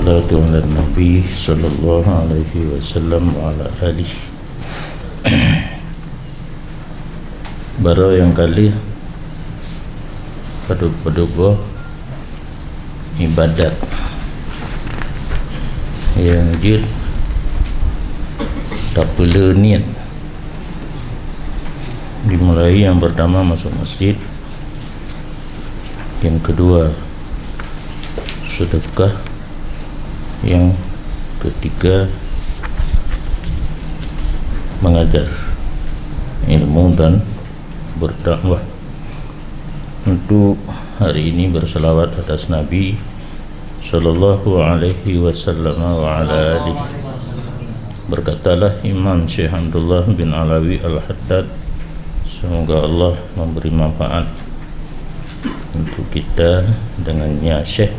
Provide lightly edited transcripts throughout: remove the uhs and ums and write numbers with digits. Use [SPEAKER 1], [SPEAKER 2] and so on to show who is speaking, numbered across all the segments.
[SPEAKER 1] Wassalatu ala Nabi sallallahu alaihi wasallam wa ala alihi. Baru yang kali pada ibadat yang jid tak perlu niat. Dimulai yang pertama masuk masjid, yang kedua sedekah, yang ketiga mengajar ilmu dan berdakwah. Untuk hari ini berselawat atas Nabi sallallahu alaihi wasallam wa ala alihi. Berkatalah Imam Syekh Abdullah bin Alawi Al-Haddad, semoga Allah memberi manfaat untuk kita dengannya. Syekh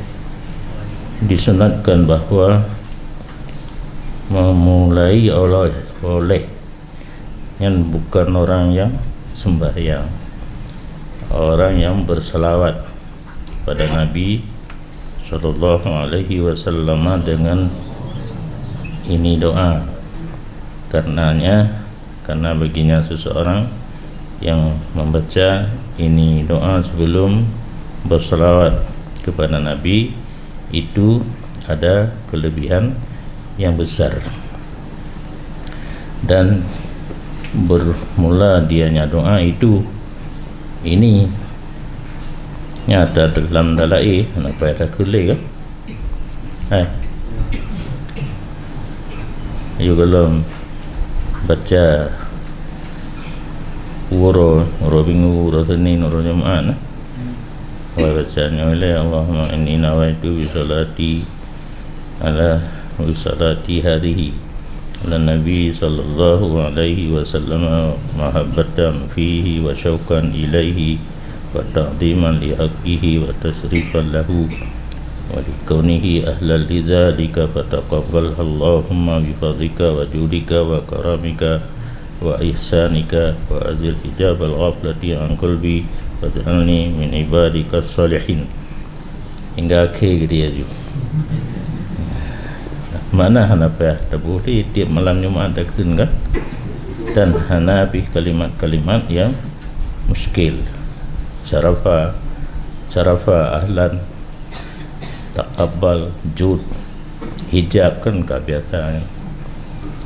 [SPEAKER 1] disunatkan bahawa memulai oleh yang bukan orang yang sembahyang, orang yang berselawat pada Nabi sallallahu alaihi wasallam dengan ini doa. Karena baginya seseorang yang membaca ini doa sebelum berselawat kepada Nabi itu ada kelebihan yang besar, dan bermula dianya doa itu ini nyata dalam dalai apa ada kulit kan? Ayo kalau baca uro bingu uro Senin uro Jumaat bacanya oleh Allahumma inni nawaitu bi salati hadhihi ala nabi sallallahu alaihi wasallam mahabbatan fihi wa syauqan ilaihi wa ta'dhiman li haqqihi wa tasrifan lahu wa likaunihi ahlal lidzalika fataqabbal Allahumma bi fadlika wa judika wa karamika wa ihsanika wa azil hijabal ghaflati an qalbi waj'alni min ibadika salihin, hingga akhir dia juga. Mana Hanafi tak boleh tiap malam Jumaat takkan kan, dan Hanafi kalimat-kalimat yang muskil, syarafa ahlan, taqabbal, jud, hijab kan kebiasaan,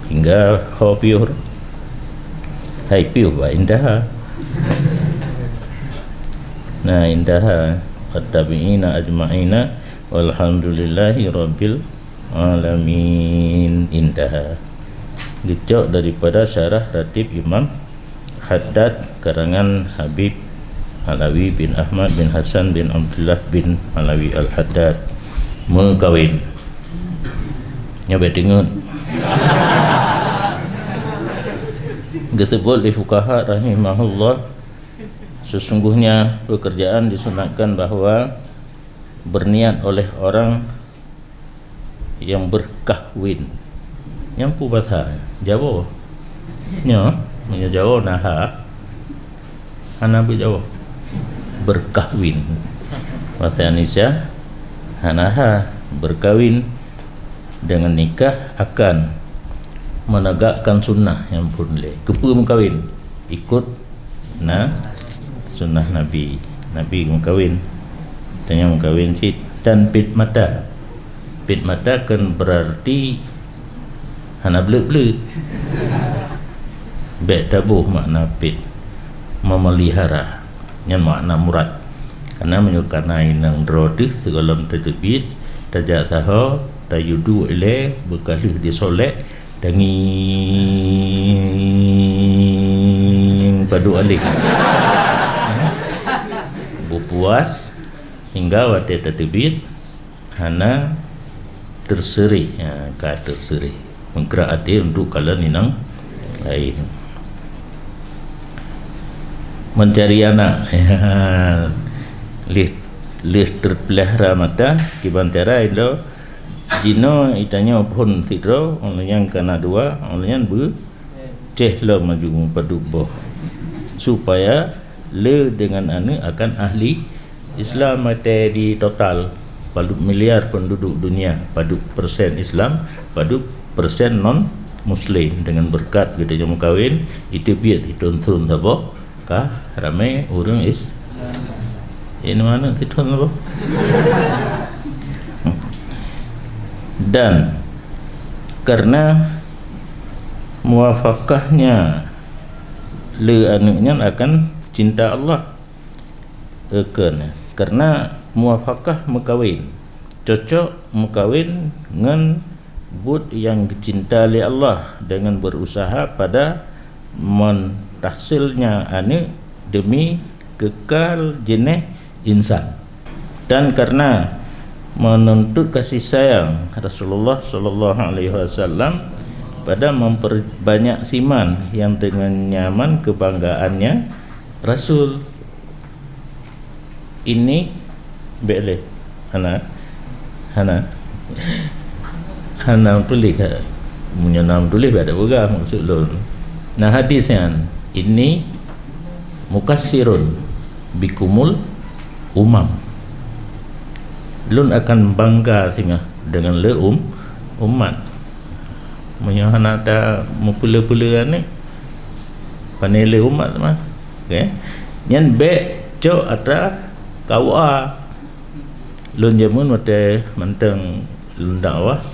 [SPEAKER 1] hingga hobiur hai piu wa indah. Nah, indah at-tabi'ina ajma'ina walhamdulillahi rabbil alamin. Indah gecok daripada syarah ratib Imam Haddad karangan Habib Alawi bin Ahmad bin Hasan bin Abdullah bin Alawi Al-Haddad. Mengkawin nyabai dengar disebut di fuqaha rahimahullah, sesungguhnya pekerjaan disunatkan bahawa berniat oleh orang yang berkahwin. Nyampu bahasa Jawa nya Jawa naha hanabi Jawa berkahwin, bahasa Indonesia hanaha berkahwin dengan nikah akan menegakkan sunnah yang boleh. Kepa mengkahwin ikut sunnah Nabi mengkahwin, dan yang mengkahwin cik dan pit mata kan berarti hana belut bek tabuh makna pit memelihara yang makna murad, karena menyukanai nang drodih segolam terjebit tajak saho tayudu ile berkalih disolek danging padu alik puas hingga wate tertibit hana terseri, kata terseri menggerak hati untuk kalian inang lain mencari anak lih terpelihara mata kibantara itu jino itanya pun sidro orang yang kena dua orang yang cehlah maju padu boh supaya le dengan anu akan ahli Islam mate di total pada miliar penduduk dunia, pada persen Islam, pada persen non Muslim. Dengan berkat kita jamu kahwin itu biar ditun-tun apa kah ramai orang ini mana ditun apa. Dan karena muafakahnya le anaknya akan cinta Allah karena muafakah mekawin cocok mekawin dengan but yang dicinta oleh Allah dengan berusaha pada mentahsilnya anak demi kekal jenis insan. Dan karena menuntut kasih sayang Rasulullah sallallahu alaihi wasallam pada memperbanyak siman yang dengan nyaman kebanggaannya Rasul ini boleh Hana tulis punya nama tulis ada juga maksud lo. Nah hadisnya ini mukassirun bikumul umam, lun akan bangga singa dengan le umat menyahana ada mempula-pula ni panele umat mah okey nyan be cok ada kawa lun jamun mate menteng lun dakwah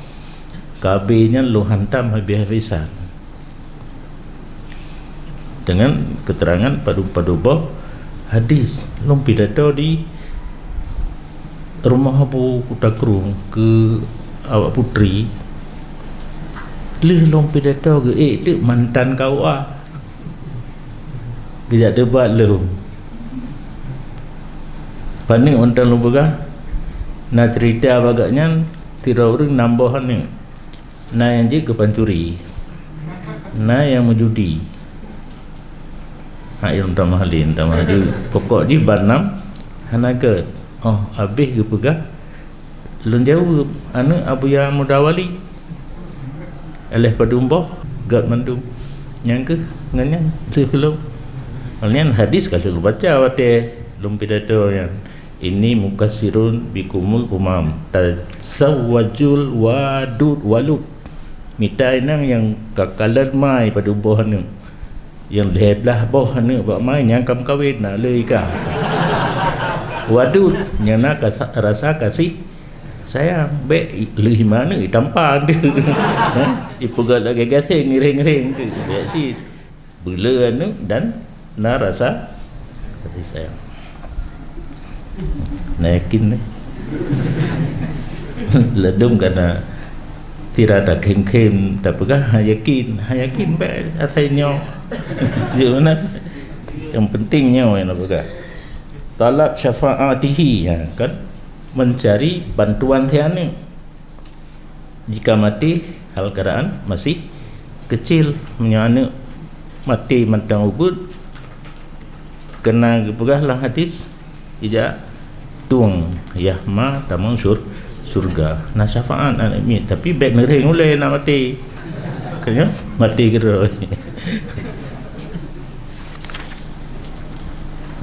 [SPEAKER 1] kabehnya lu hantam habis-habisan dengan keterangan padu-padu bab hadis lum pidato di rumah Abu Takrung ke awak putri lih lum pidato ke itu mantan kau tidak debat lum paning ontan lu begah nak cerita bagaknya tidak orang nambahan ni na yang je ke pancuri na yang menjudi yang tamahalin tamahaju pokok je banam hanaga habis ke pegah lun jauh abu yang mudawali alih padumbah gad mandum yang ke nganyan belum alnian hadis kalau lu baca wate lum pidato yang ini mukassirun bikumul umam tasawwajul wadud walud mitai nang yang kakalan mai pada bohan ni yang leblah bohan ni buat mai yang kam kawin nak lei ka wadud yang nak rasa kasih sayang be leh mana tampang dia ipugal lagi gasing ngiring-ngiring tu be si bela anu dan nak rasa kasih sayang nak yakin ni ledum kerana tidak ada kem-kem tak pegah yakin baik asalnya je mana yang pentingnya yang pegah talab syafaatihi ya kan mencari bantuan tiana jika mati hal keadaan masih kecil menyana mati mentang ubud kena pegah lah hadis ija tuang yahma tamang surga na syafaat amin tapi baik nering oleh nak mati kena mati kira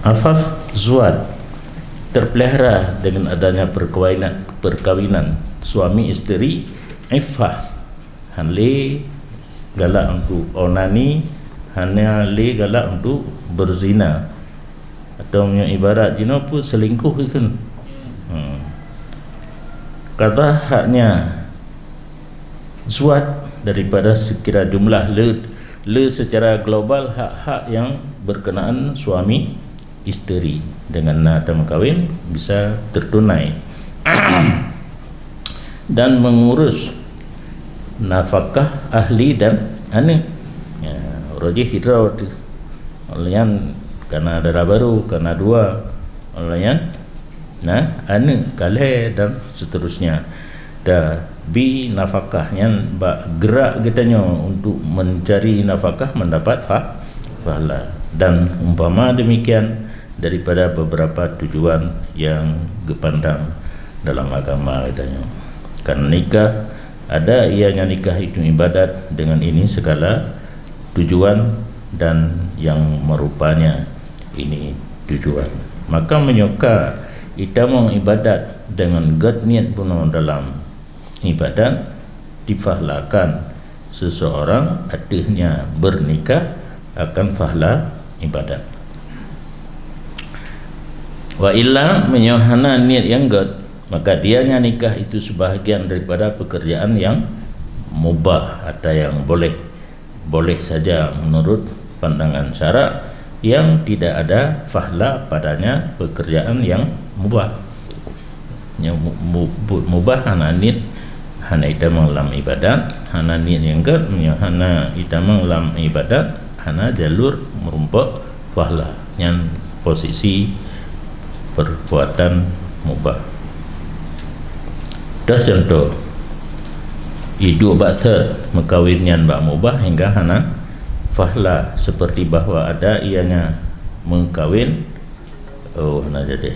[SPEAKER 1] afaf zuad terpelihara dengan adanya perkawinan suami isteri iffah hanle galak untuk onani hanya le galak untuk berzina atau punya ibarat jino pun selingkuh kan kata haknya zuat daripada sekira jumlah le secara global hak-hak yang berkenaan suami isteri dengan nada kahwin bisa tertunai dan mengurus nafkah ahli dan anak ya, rojih sidra olayan karena darah baru karena dua olayan anak kale dan seterusnya dah bi nafkahnya gerak kitanya untuk mencari nafkah mendapat pahala dan umpama demikian daripada beberapa tujuan yang dipandang dalam agama katanya karena nikah ada ianya nikah itu ibadat dengan ini segala tujuan dan yang merupanya ini tujuan maka menyuka kita mengibadat dengan gad niat puno dalam ibadat difahlakan seseorang akhirnya bernikah akan fahla ibadat. Wa illa menyohana niat yang gad, maka dianya nikah itu sebahagian daripada pekerjaan yang mubah atau yang boleh saja menurut pandangan syarak, yang tidak ada fahla padanya pekerjaan yang mubah. Yang mubah hana niat hana itamang lam ibadat, hana niat yang gad hana itamang lam ibadat, hana jalur merumpak fahla yang posisi perbuatan mubah. Dah contoh hidup baksad mekawinnya bak mubah hingga hana fahla, seperti bahawa ada ianya mengkawin hana jadi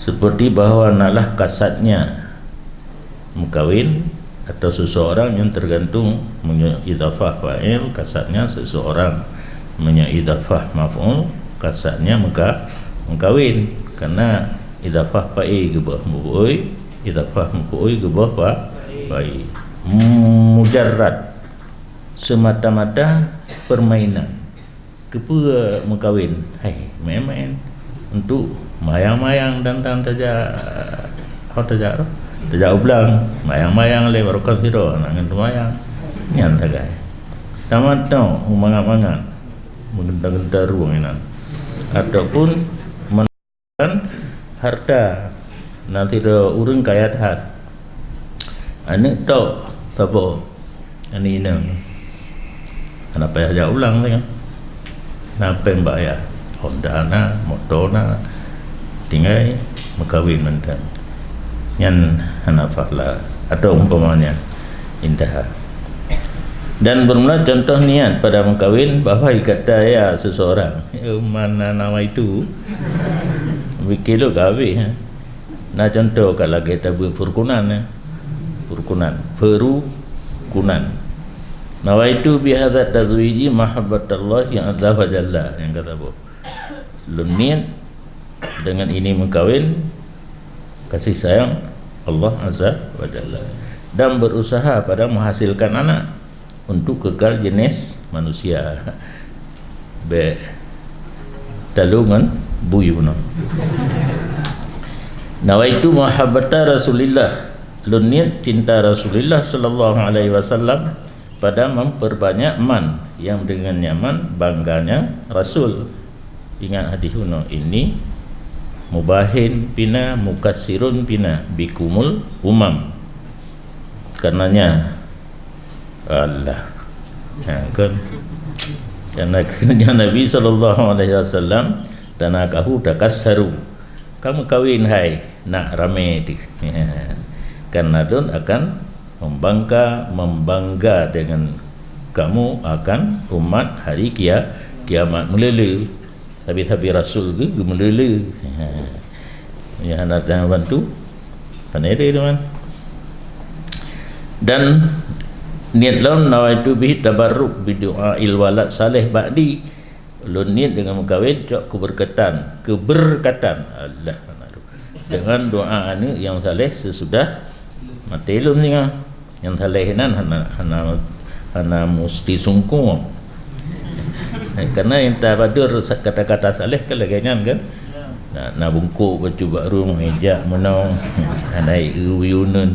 [SPEAKER 1] seperti bahawa nalah kasatnya mengkawin atau seseorang yang tergantung menidafah fa'il, kasatnya seseorang menidafah maf'ul, kasatnya mengkawin, karena idafah fa'il gebah mubui, idafah mubui gebah fa'il. Mujarrad semata-mata permainan kepa mengkawin, hai main-main untuk mayang-mayang dan taja taja ublang mayang-mayang le barukan siro nangan mayang nyan tagai tamat tau mangat-mangat mengentar ruang inan ataupun menahan harta nanti do urang kaya hat anak tau tabo ani inang kenapa ya ulang ni kan kenapa mbak ya Honda na motor na tinggal mengkawin mentan yang hanafahlah atau umpamanya indah. Dan bermula contoh niat pada mengkawin bahawa kata ya seseorang mana nama itu bikin lo kahwin nah contoh kalau kita buat furkunan nawaitu bihadzat tazwiji mahabbatallah yang azza wa jalla, yang kata bu lu niat dengan ini mengkawin kasih sayang Allah azza wa jalla dan berusaha pada menghasilkan anak untuk kekal jenis manusia be talungan buyuna. Nawaitu mahabbata Rasulillah, lu niat cinta Rasulullah sallallahu alaihi wasallam pada memperbanyak man, yang dengan nyaman bangganya Rasul. Ingat hadis kuno ini, mubahin pina mukassirun pina bikumul umam, karenanya Allah kan karena Nabi sallallahu alaihi wasallam dan akahu takassaru, kamu kawin hai nak rame di karena don akan membangga dengan kamu akan umat hari kiamat melele. Tapi Rasul ke melele ya anak yang bantu pandai dia teman. Dan niat laun nawaitu bihi tabarruk bi du'ail walad salih ba'di, lu niat dengan mengkawin cok keberkatan Allah dengan doa anak yang saleh sesudah mati lum ni yang salehinan hana mesti sungkung karena yang tabadur kata-kata saleh kan laganya kan nak bungkuk baju baru meja menau anai uyunun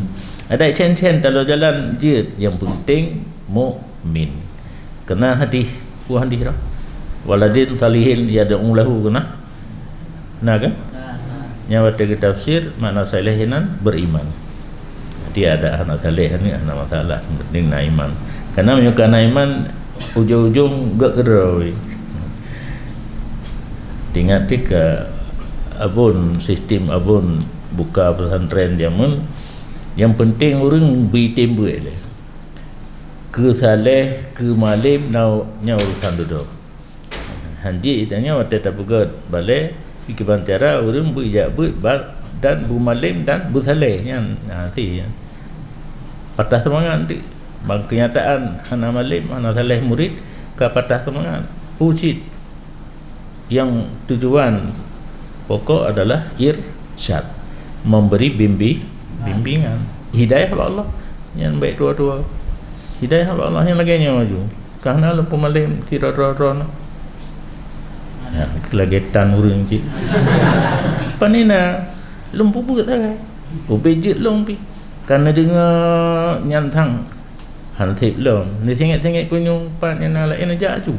[SPEAKER 1] ada cen-cen kalau jalan je, yang penting mukmin kena hadis dah waladin salihin yad'u lahu kena kan nyawa kita tafsir makna salihinan beriman. Dia ada anak saleh ni anak masalah, penting nak iman. Karena menyukai iman ujung-ujung gak keroi. Tinggal ke abun sistem abun buka pesantren jamun, yang penting orang bertimbuk le. Ke saleh ke malim nya urusan duduk. Hanji tanya waktu tak buat balik pergi bantara orang berijak dan bu malim dan bu saleh yang nanti patah semangat nanti bang kenyataan hana malim hana saleh murid ke patah semangat pucit yang tujuan pokok adalah irsyad memberi bimbingan. Hidayah Allah yang baik dua-dua. Hidayah Allah yang laganya maju. Karena lempu malim tidak ron. Ya, kelagetan urang cik. Panina lempu pun tak. Ubejit long pi. Karena dengar nyantang han thip long. Ni tengok punyung pan yang lain aja aju.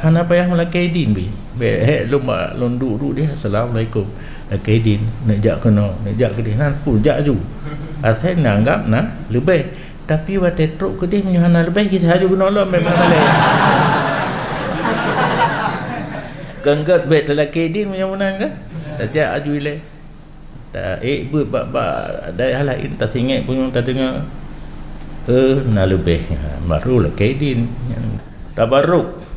[SPEAKER 1] Han apa yang melakai din bi. Be hek lomba londu dia. Assalamualaikum. Lakai din nak jak kena, nak jak ke dia nan pun jak aju. Athai nanggap nah lebih. Tapi wa tetruk ke dia menyuhana lebih kita aju kena lah memang malai. Kanggat bet lelaki din punya menang kan? Tak aju ile. Tak buat bab ada hal lain tak ingat pun tak dengar. Nak lebih. Baru lelaki din. Tabarruk.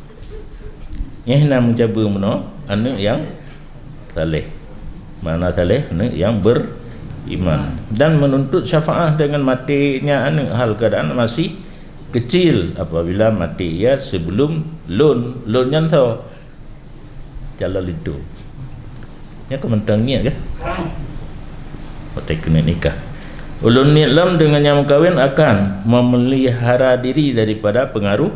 [SPEAKER 1] Yang nak mencabar mana? Anak yang saleh. Mana saleh? Anak yang beriman. Dan menuntut syafaat dengan matinya anak hal keadaan masih kecil apabila mati ia sebelum loan yang tahu jalan itu. Ya kementang niat ke? Otak kena nikah. Ulun niat lam dengan yang kahwin akan memelihara diri daripada pengaruh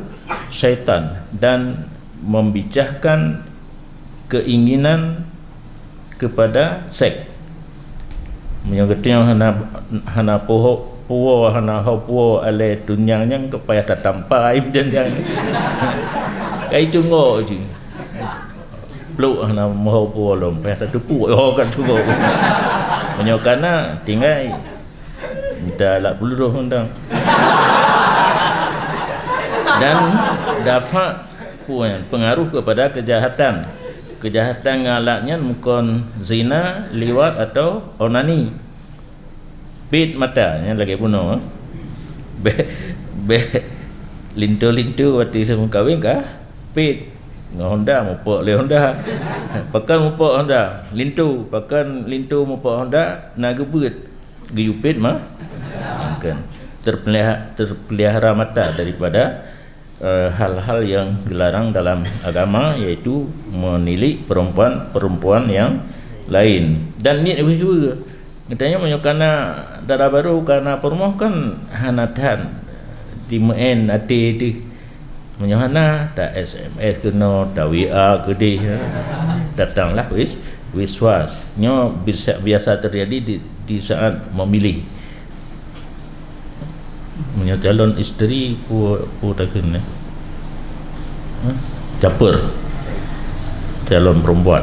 [SPEAKER 1] syaitan dan membicahkan keinginan kepada seks. Menyangkutnya hana puo hana puo ale dunyang yang kepaya tak tampai dan yang kai tunggu je. Peluk hana mau puo lom paya tak tupu kan tunggu. Menyokana tinggal minta lak buluh undang. Dan dapat pengaruh kepada kejahatan ngalaknya mukon zina, liwat atau onani. Pit mata yang lagi bunuh. Be lintu waktu semua kahwin kah? Pit Honda mupok le Honda. Pakan mupok Honda, lintu pakan lintu mupok Honda nak gebut. Giyupit mah kan terpelihara mata daripada hal-hal yang dilarang dalam agama, iaitu menilik perempuan yang lain. Dan ni katanya menyokana darah baru karena permoh kan hanatan di men ati di menyohana tak SMS kena tak WA ke dia datanglah wiswas nyo biasa terjadi di saat memilih calon isteri pu tak kena caper calon perempuan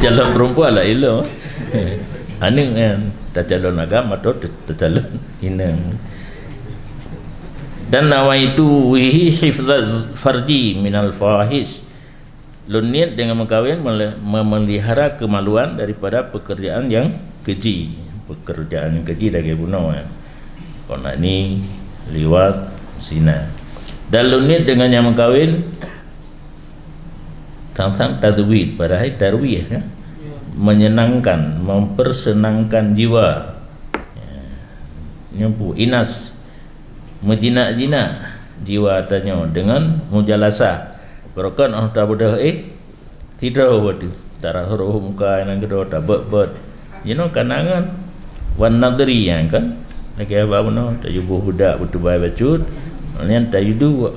[SPEAKER 1] calon perempuan lah ilo aning kan tak calon agama atau tak calon inang. Dan nawaitu wihi hifzaz farji minal fahish. Niat dengan mengkawin memelihara kemaluan daripada pekerjaan yang keji. Pekerjaan yang keji lagi bunuh ya. Onani, liwat, zina. Dan niat dengan yang mengkawin tentang tadwid, padahal tarwih ya. Menyenangkan, mempersenangkan jiwa. Nyampu inas menjinak-jinak jiwa tanya dengan mujalasah berakan tak bodoh tidak bodoh tarah huruf muka yang kedua tak bet kanangan wan nadri yang kan lagi apa mana tak jubuh budak betul baik bacut yang tak yudu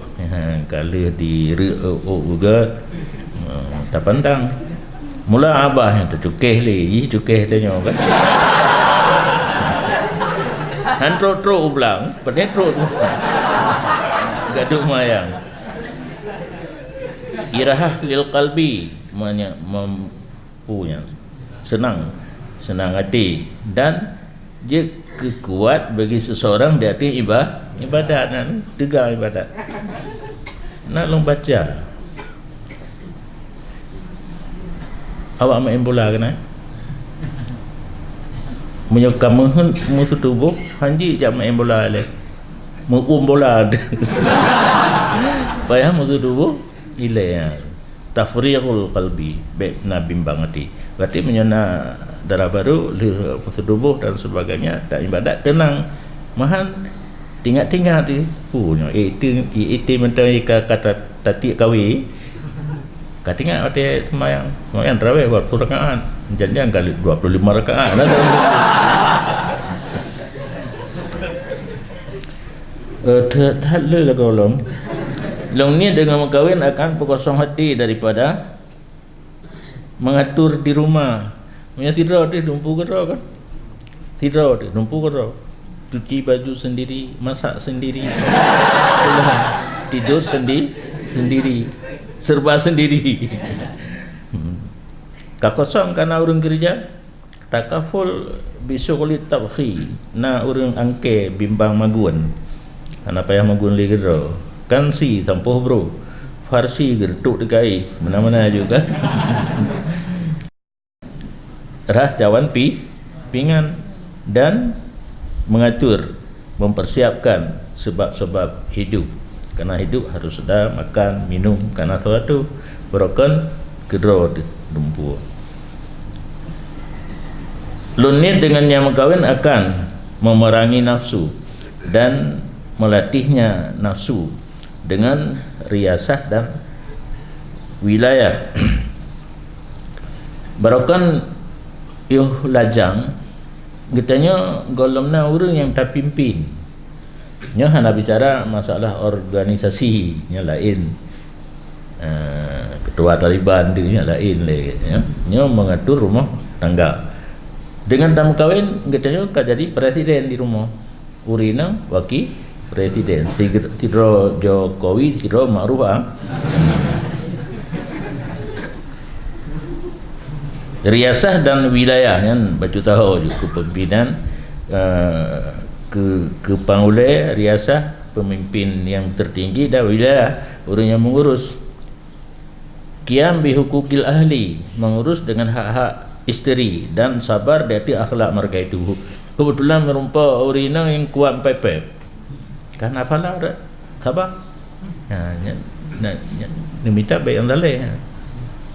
[SPEAKER 1] kalau di juga tak pandang mula abah yang tercukeh lagi cukeh tanya kan Antro ulang, penetro gaduh mayang. Irahah lil qalbi mempunyai senang hati dan dia kekuat bagi seseorang di hati ibadat dan tegar ibadat. Nak long baca. Awak main bola kena? Menyokam musuh tubuh hanji jam main bola le mukum bola payah musuh tubuh ile ya tafriqul qalbi be na bimbang hati berarti menyana darah baru musuh tubuh dan sebagainya tak ibadat tenang mahan tingkat-tingkat tu punya itu mentai kata tati kawi Kata ingat ada sembahyang tarawih buat 10 rakaat. Jangan kali 25 rakaat lah. Tak lah kalau long ni dengan berkahwin akan berkosong hati daripada mengatur di rumah. Punya tidur dia dumpu gerau kan. Tidur dia dumpu gerau. Cuci baju sendiri, masak sendiri. Tidur sendiri. Serba sendiri. Kakosong karena orang kerja takaful bisughli tabkhi na orang angke bimbang maguan. Karena payah maguan lagi gerau. Kansi tampuh bro. Farsi gertuk dekai mana-mana juga. Rah cawan pingan dan mengatur, mempersiapkan sebab-sebab hidup. Karena hidup harus ada makan, minum, karena sesuatu berokan kedro dumpu. Lunit dengan yang berkahwin akan memerangi nafsu dan melatihnya nafsu dengan riasah dan wilayah. Barokan yuh lajang getanya golomna orang yang tak pimpin. Nya hana bicara masalah organisasi nya lain. Ketua Taliban dia lain le ya. Nya mengatur rumah tangga. Dengan tamu kahwin getanya ka jadi presiden di rumah. Urina wakil presiden. Tidro Jokowi, tidro Ma'ruf. Riasah dan wilayah kan baju tahu juga kepimpinan ke pangulai riasah pemimpin yang tertinggi dan wilayah orang yang mengurus. Qiyam bi hukukil ahli, mengurus dengan hak-hak isteri dan sabar dari akhlak mereka itu. Kebetulan merumpa orang yang kuat pepep. Kan apalah dah sabar. Ni minta baik yang dalih.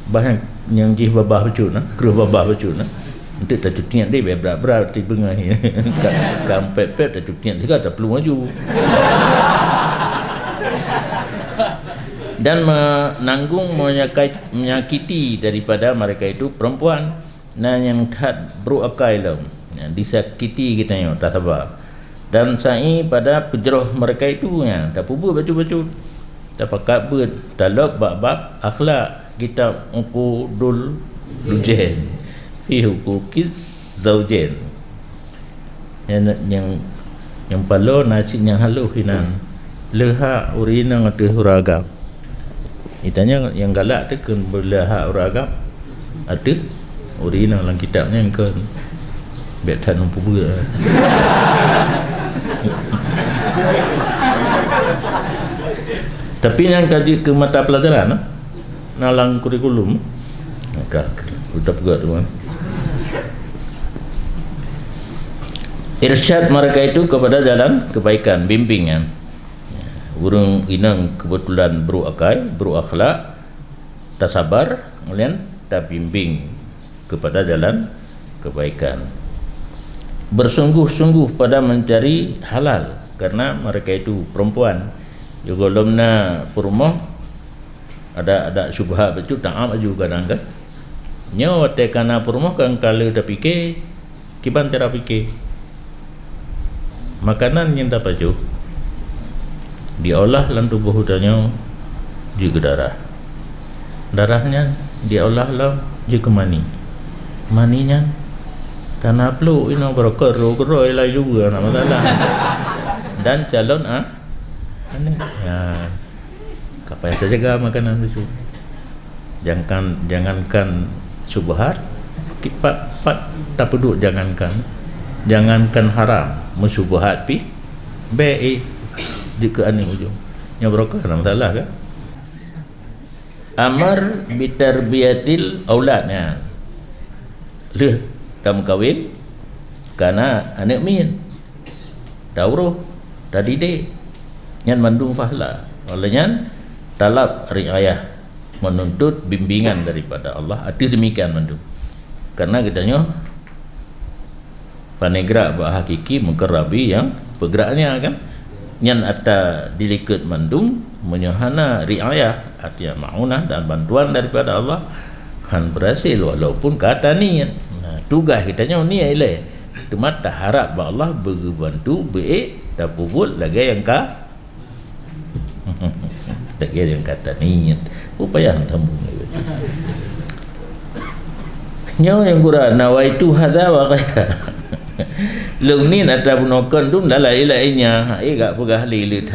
[SPEAKER 1] Bahan yang jih babah baju na, keruh babah baju na. Nanti tak cutian dia berat-berat di bengah ni. Kampet-pet tak cutian juga tak perlu maju. Dan menanggung menyakiti daripada mereka itu perempuan. Nah yang tak beruakai lah. Disakiti kita yang tak sabar. Dan sa'i pada pejeroh mereka itu ya, tak pubu baju-baju. Tak pakai ber, talab bab-bab akhlak. Kitab Uqudul Lujain fi huquqiz zaujain. Yang palo nasi yang halu hinan leha urina ngate huragam. Itanya yang galak tu kan berleha huragam ada urina dalam kitabnya yang kan betan umpu bua. Tapi yang kaji ke mata pelajaran nalang kurikulum maka udah juga tuan. Irsyad mereka itu kepada jalan kebaikan, bimbingan. Urang inang kebetulan beruakai, berakhlak, tak sabar, kemudian tak bimbing kepada jalan kebaikan. Bersungguh-sungguh pada mencari halal karena mereka itu perempuan. Juga lomna perumah ada syubhat betul tak am juga kadang kan nyo tekana perumah kan kalau dah fikir kiban cara fikir makanan yang tak baju diolah dalam tubuh hudanya juga darahnya diolah dalam juga maninya karena perlu ino berokor elai juga nak masalah dan calon aneh ya apa yang saya jaga makanan itu jangankan subhat pat tak peduk jangankan haram musubhat pi baik jika ani ujung nya berokah masalah kan amar bitarbiyatil auladnya leh dalam kahwin karena anak min dawruh tadi dek nyan mandung fahla olehnya talab riayah menuntut bimbingan daripada Allah. Arti demikian mandu. Karena katanya panegra bah hakiki mengkerabi yang bergeraknya kan. Nyan atta dilikut mandum menyahana riayah, artinya ma'unah dan bantuan daripada Allah, han berhasil walaupun kata ni. Tugas kitanya ni ialah temat tak harap ba Allah berbantu baik tak pubul lagi yang ka tak kira yang kata ni upaya sambung nyaw yang gura nawaitu hadza wa ghaira lung ni ada punokon tu dah lain-lainnya gak pegah lilit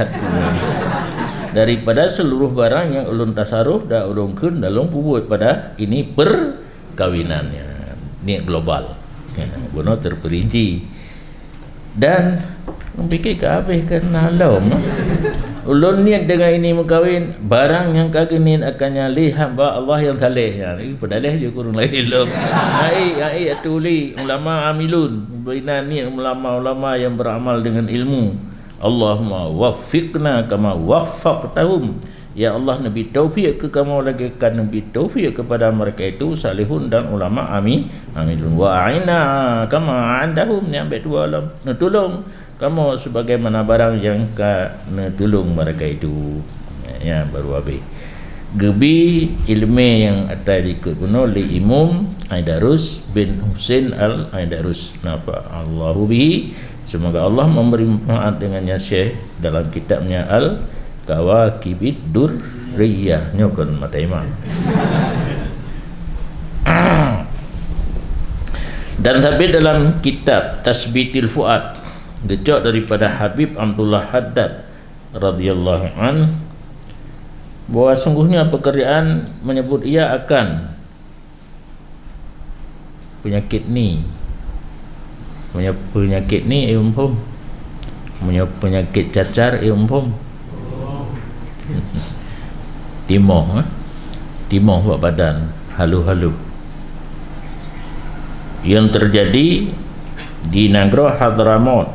[SPEAKER 1] daripada seluruh barang yang ulun tasarruf dah ulun kun dalam pubut pada ini perkawinannya ni global guna terperinci dan memikir ke habis kerana alam ulun niat dengan ini mengkawin barang yang kaginin akan nyalih hamba Allah yang saleh padahal dia kurang lain lom ai atuli ulama amilun bina ni ulama-ulama yang beramal dengan ilmu. Allahumma waffiqna kama waffaqtahum, ya Allah nabi taufik ke kamu lagi kan nabi taufik kepada mereka itu salihun dan ulama amilun wa aina kama andahum yang berdua alam tolong kamu sebagaimana barang yang kena tolong mereka itu ya baru habis gebi ilmu yang ada diikut kuno li Imam Aidarus bin Husain al-Aidarus napa Allahu bihi, semoga Allah memberi manfaat dengannya Syekh dalam kitabnya Al-Kawakibid Durriyah nyokon mata imam. Dan sampai dalam kitab Tasbitil Fuad gejok daripada Habib Abdullah Haddad radhiyallahu an bahawa sungguhnya pekerjaan menyebut ia akan penyakit ni umpum penyakit cacar umpum timoh buat badan halu-halu yang terjadi di negara Hadramaut.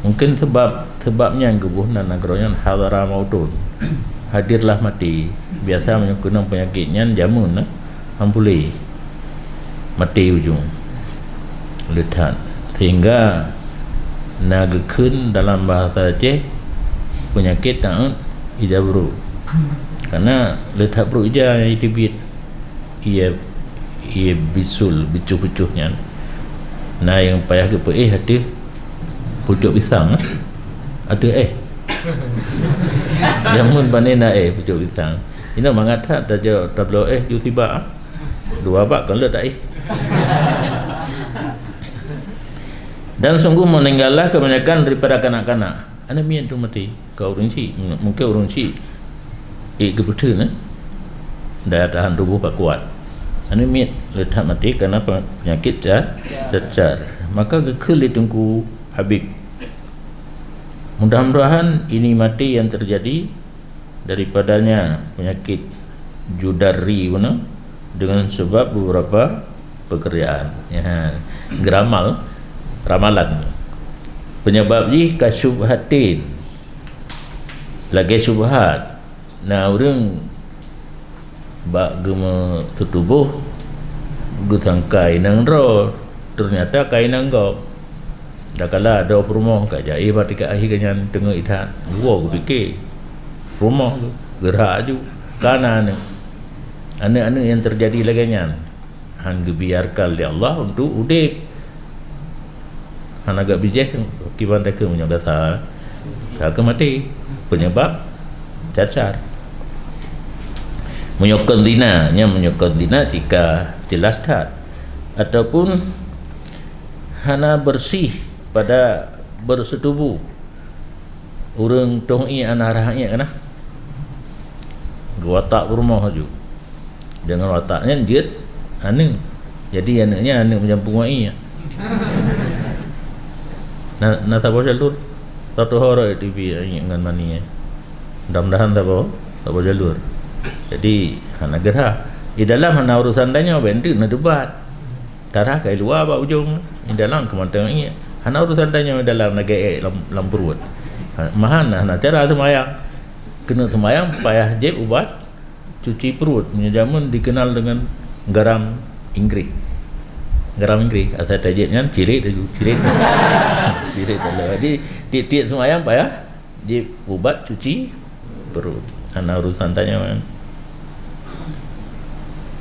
[SPEAKER 1] Mungkin sebabnya kebunan negaranya Hadramautun hadirlah mati biasa menyukunang penyakitnya jamun ampuli mati ujung letan sehingga nagakun dalam bahasa Aceh penyakit taun idabru karena letak bru ija itibit ia bisul bicuh-bicuhnya nah yang payah ke ada pucuk pisang ada jamun banena pucuk pisang ini mengatakan tajuk tablo ju tiba dua bak kalau tak dan sungguh meninggallah kebanyakan daripada kanak-kanak anak mian tu mati kau urunci mungkin urunci kebetulan daya tahan tubuh tak kuat anak mian letak mati kerana penyakit cacar maka kekal ditunggu Habib. Mudah-mudahan ini mati yang terjadi daripadanya penyakit judarri dengan sebab beberapa pekerjaan ramalan penyebab ni kasyubhatin lagi syubhat nah orang bak gema setubuh gutangkai nang ro ternyata kain nanggok dah kala ada rumah kat jai patika akhir kenyan tengah ithat gua fikir rumah tu gerak ju kanan anak-anak yang terjadi lagi nyan han gebiarkan oleh Allah untuk udip han agak bijak kiban mereka punya data ke mati penyebab cacar menyokong dina jika jelas tak ataupun hana bersih pada bersetubuh orang tongi anarahnya kena watak rumah ju dengan wataknya dia anu jadi anaknya anu macam pungai na sabo jalur satu hora TV dengan mani mudah-mudahan sabo jalur jadi hana gerah di dalam hana urusan tanya bentuk na debat darah kai luar ba ujung di dalam kementerian ini hana urusan tanya dalam negara lam perut mahana hana cara semayang kena semayang payah jeb ubat cuci perut menjamun dikenal dengan garam Inggris geram Inggeris asal tajidnya cirit dulu cirit cirit dulu. Jadi tiap semayang payah dia ubat cuci perut. Ana urusan tanya kan.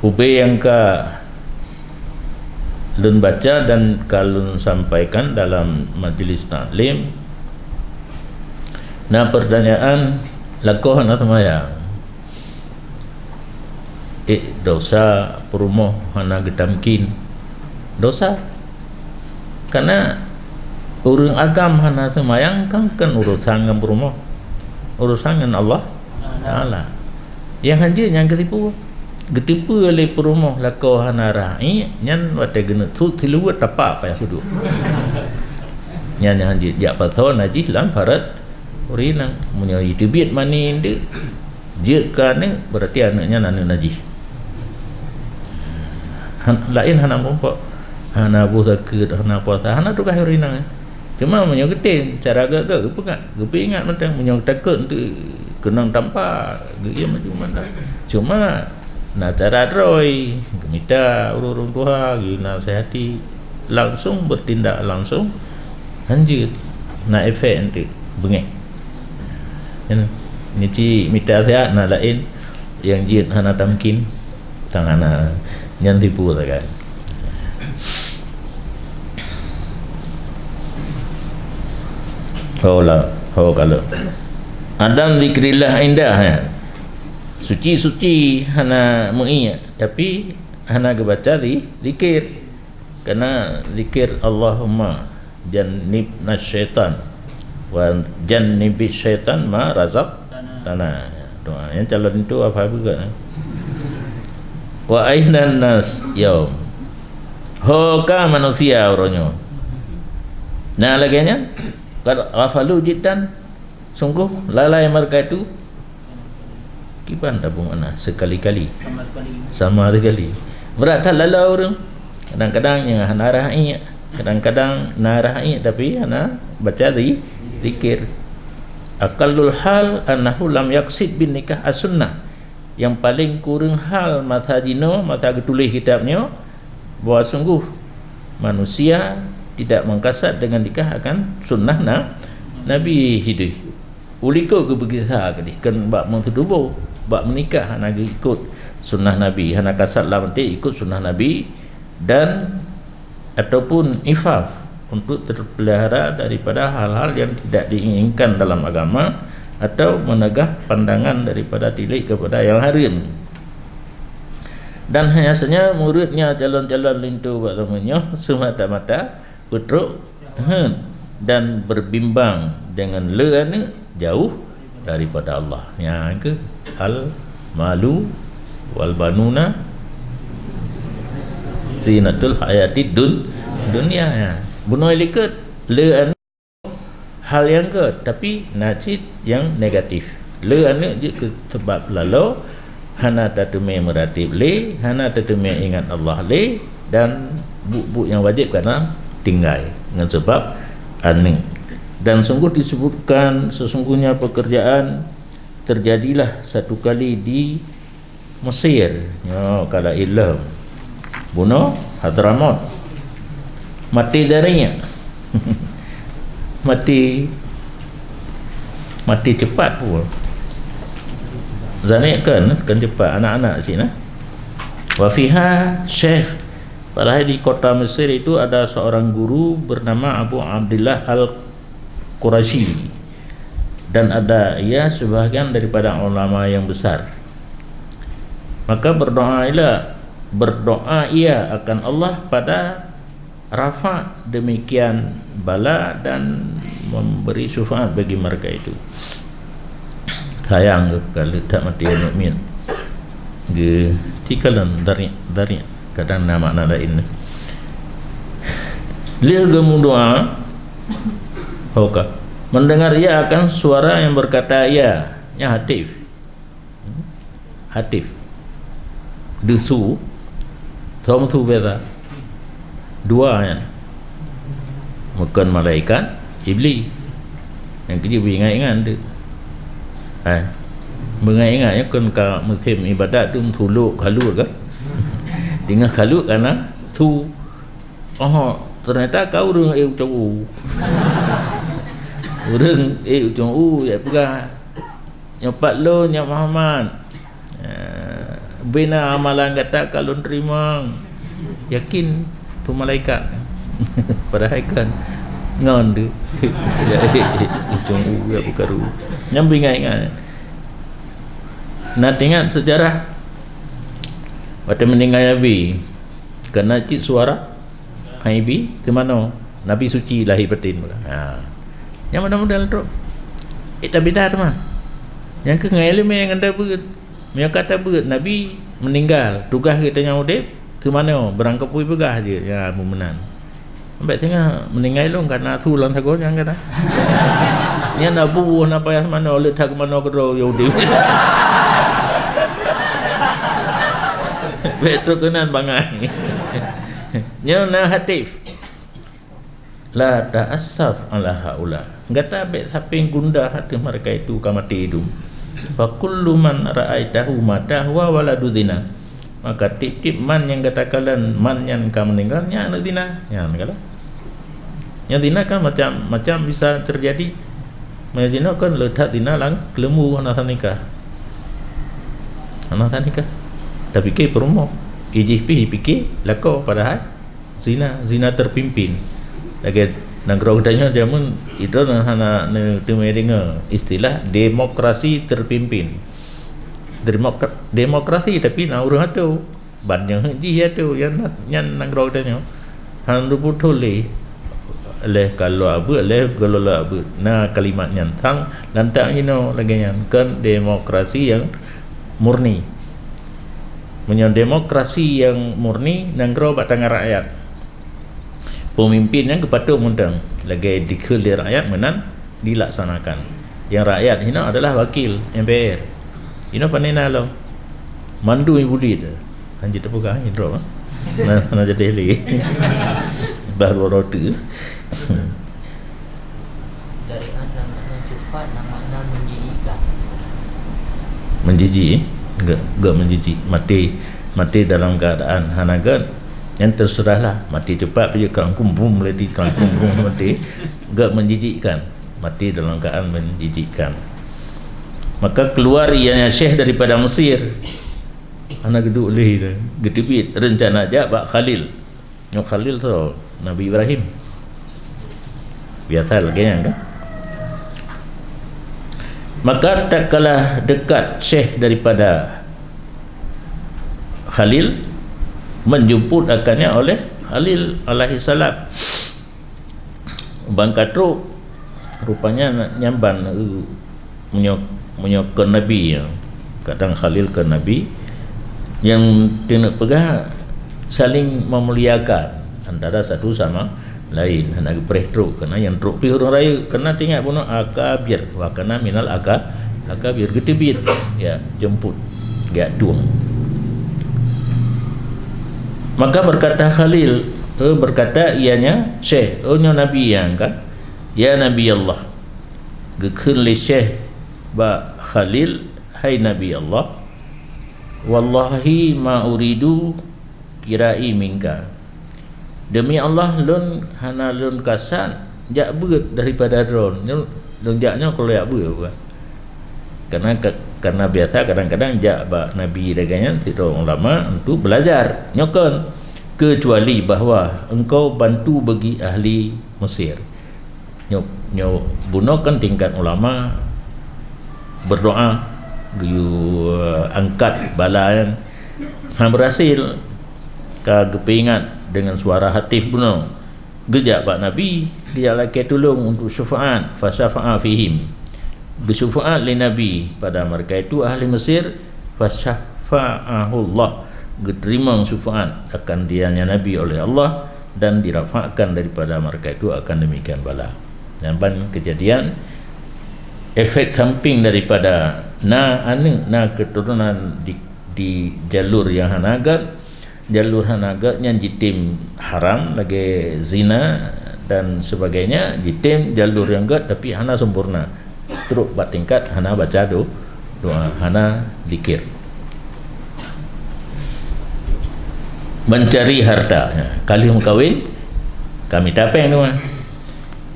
[SPEAKER 1] Ube yang lun baca dan kalun sampaikan dalam majlis taklim. Nah pertanyaan lakoh hana semayang. Dosa perumoh hana gedamkin. Dosa. Karena urang agam hana semayang kan urusan dengan perumoh. Urusan dengan Allah Ta'ala. Yang haji yang ketipu. Getipu oleh perumoh lakoh hana ra'i nyan wate gena tu tiluat tapak apa yang kudu. Nyan haji jak patho najis lam farat urinang menyai tibit mani inde jekane berarti anaknya nanu najis. Lain hana mumpok hana buzaket hana puasa hana tukah urinang. Cuma menyau getin cara agak-agak gepe ingat mentang menyau takut untuk kenang tampak ge macam mana. Cuma nak cara roy minta urung tua guna nasihati langsung bertindak langsung lanjut nak efek nanti bengek ni ci minta nasihat nak lain yang jin hana tamkin tangan nyan tipu saja. Kalau Adam zikrillah indah ya. Suci-suci hana mu'i tapi hana gebaca zikir. Karena zikir Allahumma jannibna syaitan wa jannibis syaitan ma razaq tanah. Doa yang calon itu apa juga. Wa ainan nas yaum. Hoka manusia orangnya. Nah laginya ghafalu jiddan sungguh lalai mereka itu kiban tabung mana sekali-kali sama sekali berat tak lalau orang kadang-kadang yang hana ra'i kadang-kadang nara'i tapi hana baca zikir. Aqallul hal annahu lam yaqsid bin nikah as-sunnah. Yang paling kurang hal masa dino masa tulis kitabnya bahawa sungguh manusia tidak mengkasat dengan nikah akan sunnah Nabi hidup. Uliko ke begitu ke kan bab mentudubo bab menikah hana ikut sunnah Nabi hana kasat lah nanti ikut sunnah Nabi dan ataupun ifaf untuk terpelihara daripada hal-hal yang tidak diinginkan dalam agama atau menegah pandangan daripada tilik kepada yang haram. Dan hanya saja muridnya calon-calon lintu buat namanya semata-mata putruk dan berbimbang dengan leana jauh daripada Allah. Yang ke al malu wal banuna zinatul hayatid dunia ya. Bunuh liket leana hal yang ke tapi najis yang negatif. Leana je ke sebab lalu hana tatumi meratib le, hana tatumi ingat Allah le dan buk-buk yang wajib kerana tinggal dengan sebab ane. Dan sungguh disebutkan sesungguhnya pekerjaan terjadilah satu kali di Mesir. Ya, kala ilham bunuh Hadramaut mati darinya. mati cepat pun. Zanik kan cepat anak-anak sini. Wa fiha Syekh pada di kota Mesir itu ada seorang guru bernama Abu Abdullah Al-Qurashi dan ada ia sebahagian daripada ulama yang besar. Maka berdoa ia akan Allah pada rafa demikian bala dan memberi syafaat bagi mereka itu. Sayang kalau tak mati mukmin. Ge tikalan dari kadang nama lain. Lihat gemu doa. Oka. Mendengar ia akan suara yang berkata ya, nya hatif. Hatif. Desu. Tom tu beza. Dua kan. Bukan malaikat, iblis. Yang kerja beringat-ingat dia. Mengingatnya kan kalau musim ibadat tu tuluk kalut kan. Dengan kalut kerana tu Oh, ternyata kau urang macam urang macam ya pegah nyopat lo nyak Muhammad bina amalan kata kalau terima yakin tu malaikat padahal kan ngon tu macam ya bukaru nyambi ingat nak tengok sejarah waktu meninggal Nabi kena cik suara Nabi ke mana Nabi suci lahir batin pula yang mana modal tu tapi dah mah yang ke ngai yang anda beut yang kata beut Nabi meninggal tugas kita yang udip ke mana berangkap pui begah je ya memenan sampai tengah meninggal long karena tu lang sago yang kata nya nabu napa yang mana oleh tak mana kero udip betul kenan bangai nya na hatif la ta'assaf ala haula kata bet saping gundah hati mereka itu kamati hidup fa kullu man ra'aitahu madahwa waladu zina maka tip-tip man yang katakan man yang kamu meninggalnya anak zina ya kala yang zina kan macam bisa terjadi zina kan letak zina lang kelemu anak nikah tapi ke promo IJP fikir lako padahal zina terpimpin lagi negara katanya jamun itu hana dengar istilah demokrasi terpimpin demokrasi tapi na urang atu banyak ji atu yang negara katanya handu putole leh kalau abu leh kalau abu na kalimat nyantang lantak ino lagi yang kan demokrasi yang murni demokrasi yang murni negara batang rakyat pemimpin yang kepatuh mundang lagi dikelilir rakyat menan dilaksanakan yang rakyat ini adalah wakil MPR ini panena lo mandu ibu di tu anjir terbuka hidro nah jadi li baru roti
[SPEAKER 2] dari anda cepat nama
[SPEAKER 1] menjijik enggak menjijik mati dalam keadaan hanagan yang terserahlah mati cepat pergi kerangkum bum lagi kerangkum bum mati enggak menjijikkan mati dalam keadaan menjijikkan maka keluar ianya Syekh daripada Mesir anak geduk leh gedebit rencana aja Pak Khalil Nyok Khalil tu Nabi Ibrahim biasa lagi yang kan maka tak kalah dekat Syekh daripada Khalil menjemput akannya oleh Khalil alaihi salam bangkatru rupanya nyamban menyok ke Nabi ya. Kadang Khalil ke Nabi yang tidak pegah saling memuliakan antara satu sama lain anak prestro kena yang truk pi orang raya kena tinggal bunuh akabir wa kena minal akabir getibit ya jemput ya duang maka berkata Khalil berkata ianya Syekh nya Nabi yang kan ya Nabi Allah gekun li Syekh ba Khalil hai Nabi Allah wallahi ma uridu kirai minka demi Allah lun hana lun kasan jak beut daripada drone lun jaknya kalau jak beut karena biasa kadang-kadang jak ba Nabi daganya tidak ulama untuk belajar nyokon kecuali bahawa engkau bantu bagi ahli Mesir nyok bunokan tingkat ulama berdoa you angkat balayan berhasil ka gepingat dengan suara hatif bunuh gejak Pak Nabi dia laki tolong untuk syafaat fasyafa'a fihim bersyafaat li Nabi pada mereka itu ahli Mesir fasyafa'ahullah diterima syafaat akan dianya Nabi oleh Allah dan dirafakkan daripada mereka itu akan demikian bala dan kejadian efek samping daripada na keturunan di jalur yang hanagat jalur hanagatnya jitim haram lagi zina dan sebagainya jitim jalur yang gad tapi hana sempurna teruk tingkat hana baca doa hana zikir mencari harta kali kawin Kami tapeng tu.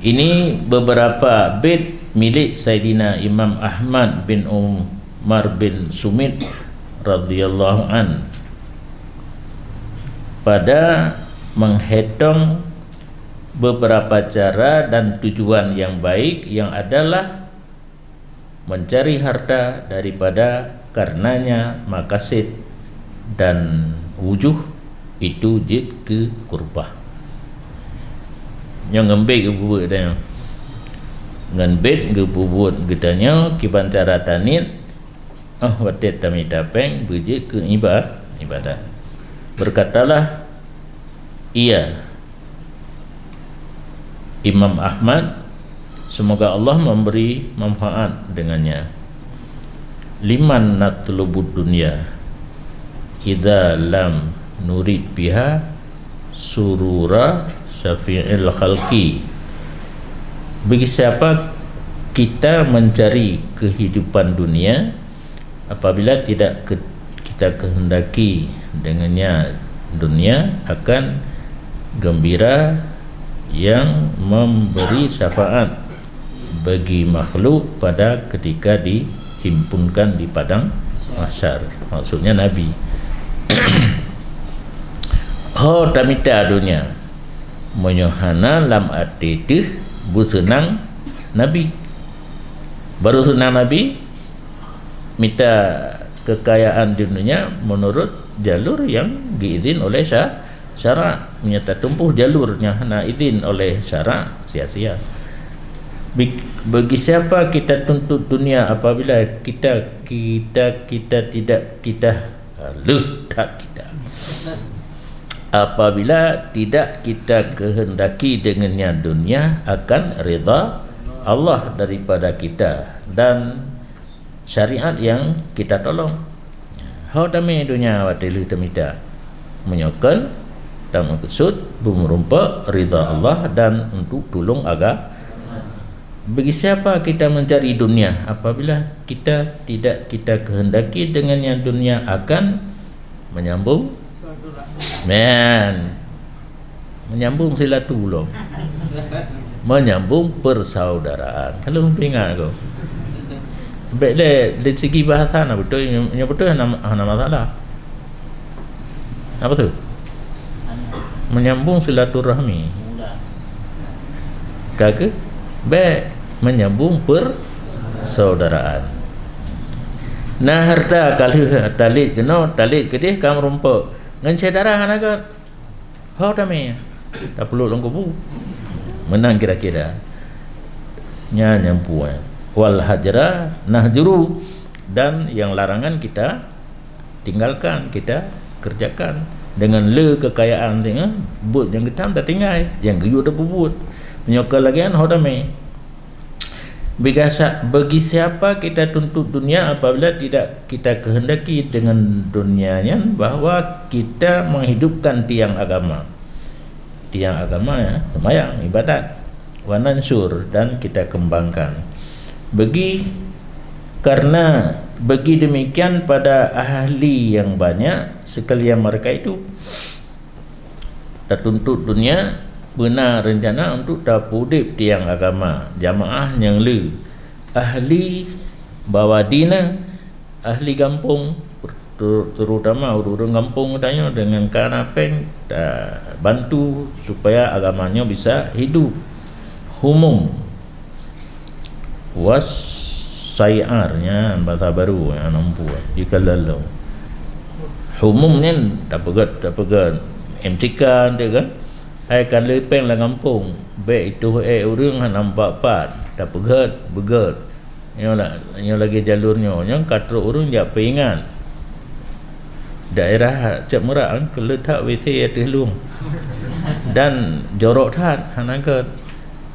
[SPEAKER 1] Ini beberapa bait milik Sayyidina Imam Ahmad bin Umar bin Sumit radhiyallahu an pada menghitung beberapa cara dan tujuan yang baik yang adalah mencari harta daripada karenanya maqasid dan wujuh itu jid ke kurbah. Yang ngembek ke bubut dia nganbet ke bubut gedanya kiban cara tanit watet tami tapeng bujik ke ibadat. Berkatalah ia Imam Ahmad, semoga Allah memberi manfaat dengannya. Liman natlubud dunya idza lam nurid biha surura syafi'il khalqi. Bagi siapa kita mencari kehidupan dunia apabila tidak kita kehendaki dengannya dunia akan gembira yang memberi syafaat bagi makhluk pada ketika dihimpunkan di padang mahsyar. Maksudnya Nabi. Ho tamita dunia menyohana lam atitih bu senang Nabi. Baru senang Nabi minta kekayaan di dunia menurut jalur yang diizin oleh syarak, menyata tempuh jalurnya nak izin oleh syarak sia-sia. Bagi siapa kita tuntut dunia apabila kita apabila tidak kita kehendaki dengannya dunia akan rida Allah daripada kita dan syariat yang kita tolong. Hau dami dunia watilu tamita menyokan dan maksud berumpa rida Allah dan untuk tolong agama. Bagi siapa kita mencari dunia apabila kita tidak kita kehendaki dengannya dunia akan menyambung menyambung silaturahim, menyambung persaudaraan. Kalau ingat kau baik dari segi bahasa nak betul, yang betul hana masalah. Apa tu? Menyambung silaturahmi. Kagak baik menyambung persaudaraan. Nah harta kalau talit kena talit kedih kam rumpuk ngan saudara hanaga. Hau dami. Tak perlu longgobu. Menang kira-kira. Nya nyampu. Wal hajra nahjuru, dan yang larangan kita tinggalkan, kita kerjakan. Dengan le kekayaan tengah but yang getam dah tinggal, yang geyu dah bubut. Menyokal lagi kan hodame. Bagi siapa kita tuntut dunia apabila tidak kita kehendaki dengan dunianya bahawa kita menghidupkan tiang agama ya, semayang, ibadat, wanansur, dan kita kembangkan. Karena bagi demikian pada ahli yang banyak sekalian mereka itu tertuntut dunia benar rencana untuk tapudip tiang agama jamaah yang le ahli bawa dina ahli kampung terutama orang kampung tanya dengan kanapeng bantu supaya agamanya bisa hidup humum was sayarnya bahasa baru yang nampu ikalalau humumnya tak pegat MTK dia kan akan lepeng lah kampung baik itu orang nampak pat tak pegat yang lagi jalurnya yang kata orang dia peringat daerah Cak Merak keletak WC atas lung dan jorok tat hanakat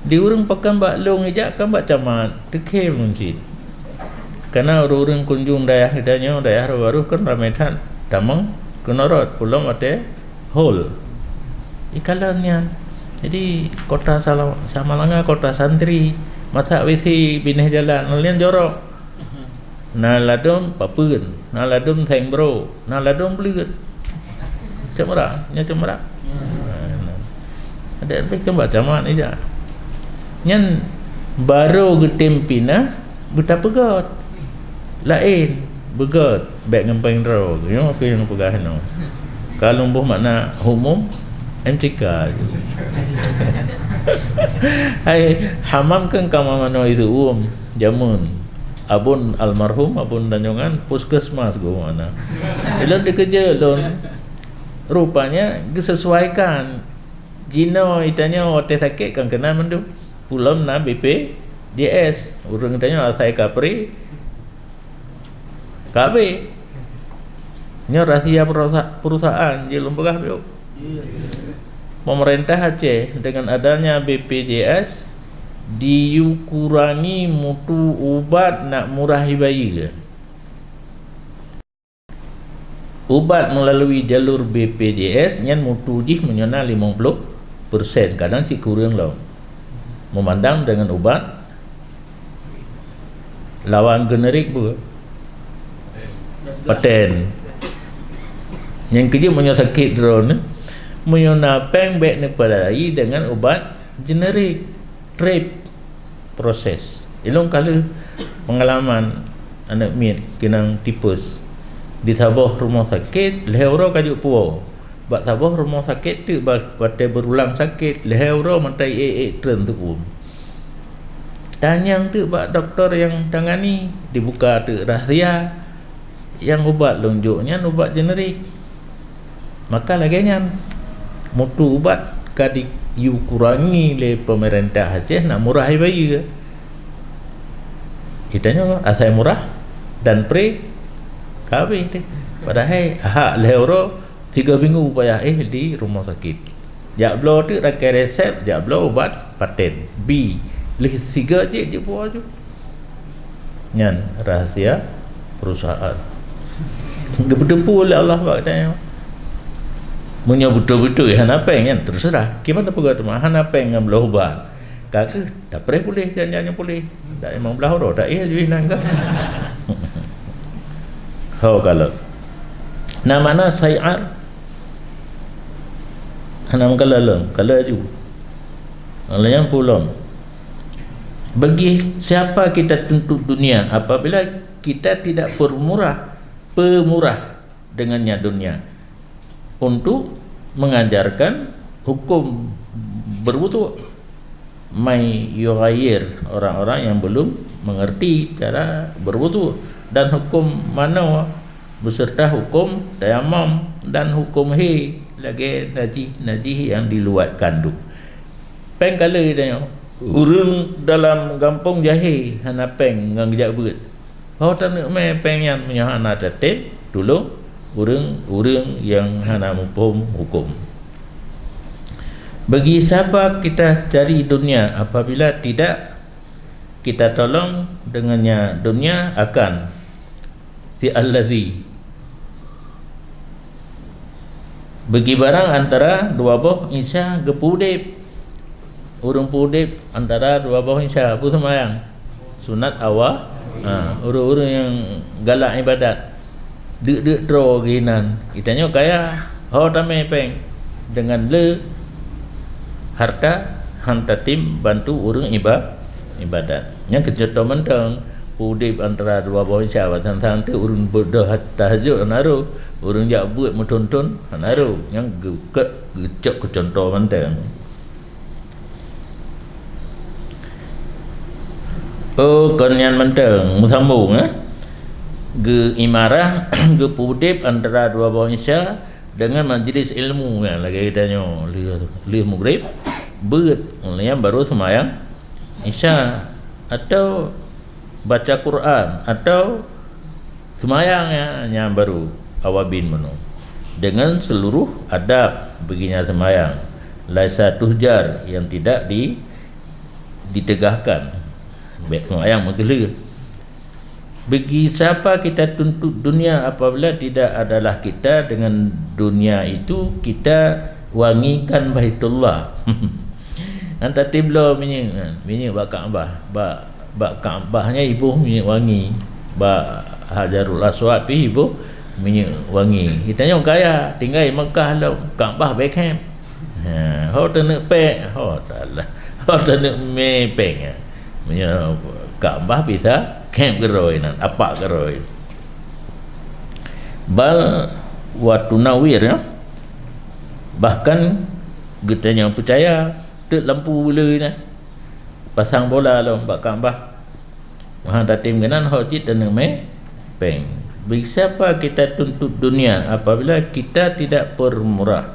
[SPEAKER 1] di orang pakan bak long ejak kan bak camat tekem mungkin karena orang kunjung daerah hidanya daerah baru kan ramai tat damang kenorot pulang ada hole ikalannya. Jadi kota Samalanga kota santri masak WC bineh jalan nalian jorok naladom papun naladom thengbro naladom bleut cemera nya cemera ada lebih kan baca mak ni dah nyan baru getim pina betapa got lain begot baik ngempeng ro yo aku yang pegahan no kalau buh makna umum MTK hai hamam kan kama mano itu jamun abun almarhum abun danjongan puskesmas go mana elon dikerja lon rupanya disesuaikan jino itanya ote sakit kan kena mendu pulam na BPJS urang tanya saya kapri KB nya rahsia perusahaan je lembagah bio pemerintah Aceh dengan adanya BPJS dikurangi mutu ubat nak murah bayi ke ubat melalui jalur BPJS nyan mutu jih menyana 50% kadang si kurang lah memandang dengan ubat lawan generik bu paten yang kerja punya sakit drone punya peng baik ni padai dengan ubat generik trip proses ilong kala pengalaman anak mit kenang tipes di tabah rumah sakit lehoro kajuk puo bak tabah rumah sakit tu bate berulang sakit lehoro mentai tren tu tanyang tu bak doktor yang tangani dibuka tu rahsia yang ubat lonjoknya ubat generik maka lagi nyan mutu ubat kadik you kurangi le pemerintah Aceh nak murah bayi ke itanya asal murah dan pre kabeh deh padahal hak lehoro 3 minggu payah di rumah sakit jak blo tu rakai resep jak blo ubat paten B leh 3 je buat je nyan rahsia perusahaan depu oleh Allah pak tanya punya betul-betul hana peng kan terserah gimana pegawai tu hana peng ngam belah ubat kakak tak boleh jangan boleh tak memang belah ro tak jadi nangka kalau nama sayar hana mengkalalem kalau ju Allah yang pulon bagi siapa kita tuntut dunia apabila kita tidak pemurah dengannya dunia untuk mengajarkan hukum berwudu mai yughayir orang-orang yang belum mengerti cara berwudu dan hukum mana beserta hukum tayamum dan hukum lagi najih yang di luar kandung peng kala dia urang dalam kampung Jahe hana peng ngang jak beut oh tak nak main peng yang punya hana tetep tolong urang yang hana mumpum hukum bagi siapa kita cari dunia apabila tidak kita tolong dengannya dunia akan fi allazi bagi barang antara dua boh insya gepudep urang pudep antara dua boh insya apa semayang sunat awal urang-urang yang galak ibadat dek draw ginan itanya kaya tamai peng dengan le harta hanta tim bantu urang ibadat yang kecerita mentang pudip antara dua bawah insya san tu urang berdoa tahajud naru urang jak buat mentonton naru yang gecek kecontoh mentang konyan mentang musambung ge imarah ge pudip antara dua bawah insya dengan majlis ilmu yang lagi tanya lihat maghrib beut yang baru semayang isya atau baca Quran atau semayang yang baru awabin menu dengan seluruh adab begini semayang laisa tuhjar yang tidak ditegahkan baik semayang menggelir bagi siapa kita tuntut dunia apabila tidak adalah kita dengan dunia itu kita wangikan Baitullah anta timlo minyak bak Kaabah bak Kaabahnya ibu minyak wangi bak Hajarul Aswad pi ibu minyak wangi kita nyong kaya tinggal Mekah lo Kaabah baik Ho tenek pek, ho taklah. Ho tenek me peng. Punya Kaabah bisa camp geroi nan, apa geroi. Bal wa tunawir ya. Bahkan getanya percaya tek lampu bula ni. Pasang bola lo bak Kaabah. Maha datim kenan ho cit tenek me peng. Siapa kita tuntut dunia apabila kita tidak pemurah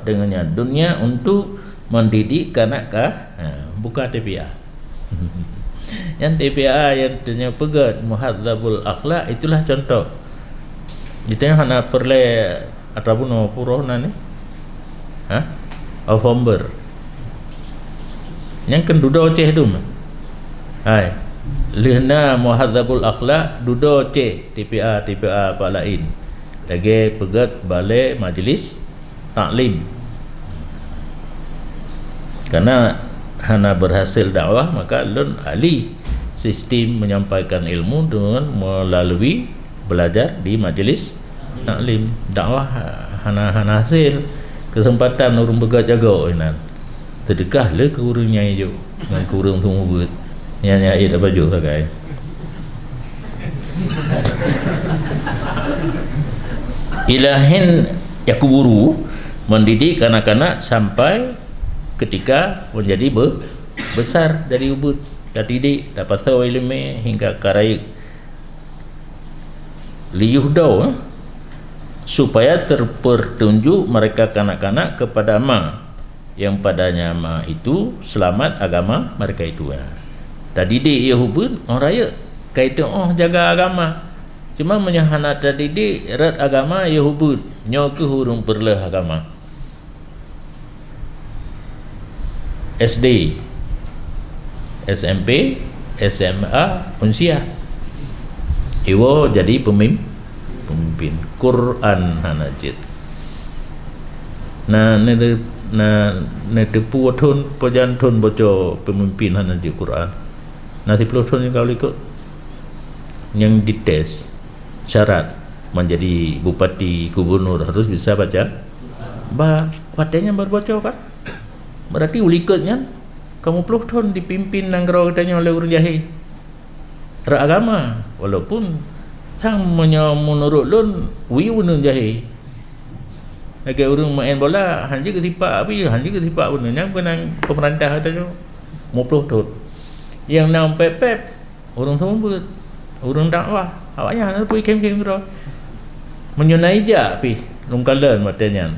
[SPEAKER 1] dengannya dunia untuk mendidik kanak-kanak, bukan TPA. Yang TPA yang tanya pegat muhadzabul akhlak itulah contoh. Ditanya hana perle ataupun purah nani, November. Yang kan duda ceh dum. Hai. Lihna muhadzabul akhlak duda ceh TPA apa lain. Lagi pegat balik majlis taklim. Karena hana berhasil dakwah maka lun ahli sistem menyampaikan ilmu dengan melalui belajar di majlis taklim. Dakwah hana hasil kesempatan urang begat jaga inan. Sedekah le ke urang nyai jo dengan ke urang tunggu buat. Nyai ada baju sagai. Ilahin yakuburu mendidik kanak-kanak sampai ketika menjadi besar dari ubud didik dapat tahu ilmu hingga karai liyuhdau supaya terpertunjuk mereka kanak-kanak kepada ma yang padanya ma itu selamat agama mereka itu. Didik ia ubud orang raya kaitan jaga agama. Cuma menyahana didik erat agama ia ubud nyo ke hurung perlah agama. SD, SMP, SMA, unsia. Iwo jadi pemimpin Quran hanajit. Na tepu thon pojan thon boco pemimpin hanajit Quran. Nanti puluh thon yang kau ikut yang dites syarat menjadi bupati gubernur harus bisa baca. Watanya berbaca kan? Berarti ulikatnya kamu puluh tahun dipimpin nanggara katanya oleh orang jahil agama walaupun sang menurut lun wiunun jahil lagi orang main bola hanya ketipak benarnya benang pemerintah katanya 50 tahun yang nam pep orang sumber orang dakwah awaknya nak pergi kem-kem kira menyunai je pi lungkalan matanya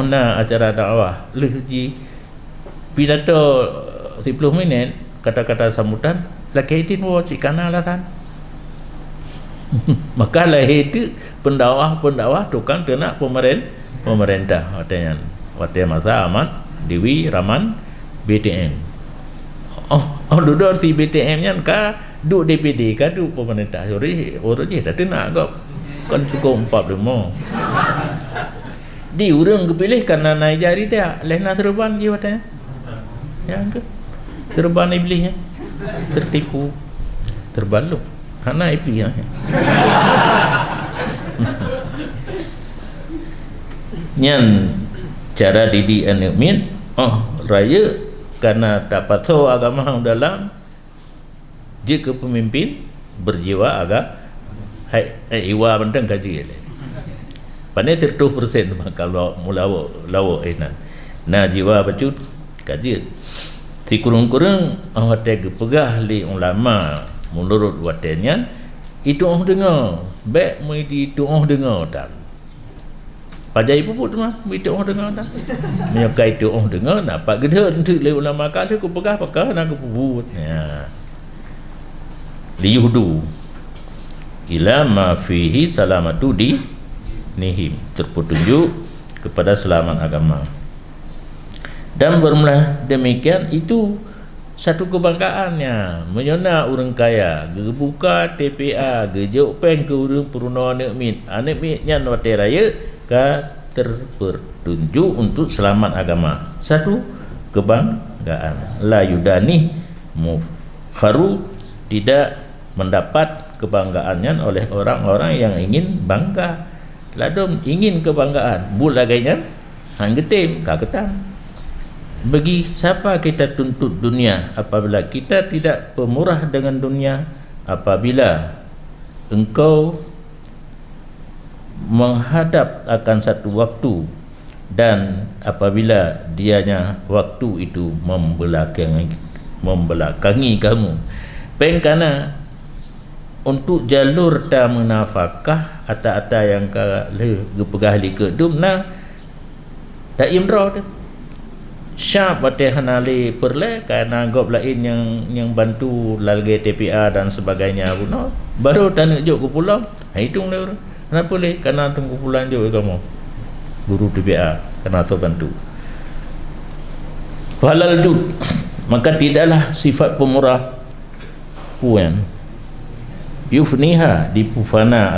[SPEAKER 1] na acara dakwah lagi pidato 10 minit kata-kata sambutan laki itin wo cik kana alasan. Maka lah itu pendakwah tukang kena pemerintah watanya masa amat Dewi Raman BTM. Duduk si BTM nya ka duk DPD ka duk pemerintah. Sorry orang je tak nak kau kan cukup 45. Di urang kepilih karena naik jari dia lehna serban dia watanya. Yang ke serban iblisnya tertipu terbaluk karena iblis nyan cara didik anak min raya karena dapat tahu agama dalam jika pemimpin berjiwa agak iwa benteng kaji pandai 100% kalau mulawo enak nah jiwa bacut kajian si kurung-kurung awak pegah li ulama menurut watenya itu dengar baik mai di itu dengar dan pajai puput mah itu dengar dan menyakai itu dengar dapat gede untuk li ulama kali ku pegah nak puput ya li yuhdu ila ma fihi salamatu di nihim terpetunjuk kepada selamat agama. Dan bermula demikian itu satu kebanggaannya menyona orang kaya gebuka TPA gejuk pen ke orang peruna anak mitnya wate raya ka terpertunjuk untuk selamat agama. Satu kebanggaan la yudani mukharu tidak mendapat kebanggaannya oleh orang-orang yang ingin bangga ladom ingin kebanggaan bul lagainya hang getim kagetan. Bagi siapa kita tuntut dunia apabila kita tidak pemurah dengan dunia, apabila engkau menghadap akan satu waktu dan apabila dianya waktu itu membelakangi kamu, pengkana untuk jalur ta menafakah ata-ata yang kale gepegah li ke dumna da imro tu syab bateh hanali perle karena gop lain yang bantu lalge TPA dan sebagainya puno baru tanuk juk ke pulau hitung dah kenapa le karena tunggu pulang juk kamu guru TPA kena tu bantu halal jud maka tidaklah sifat pemurah puan yufniha dipufana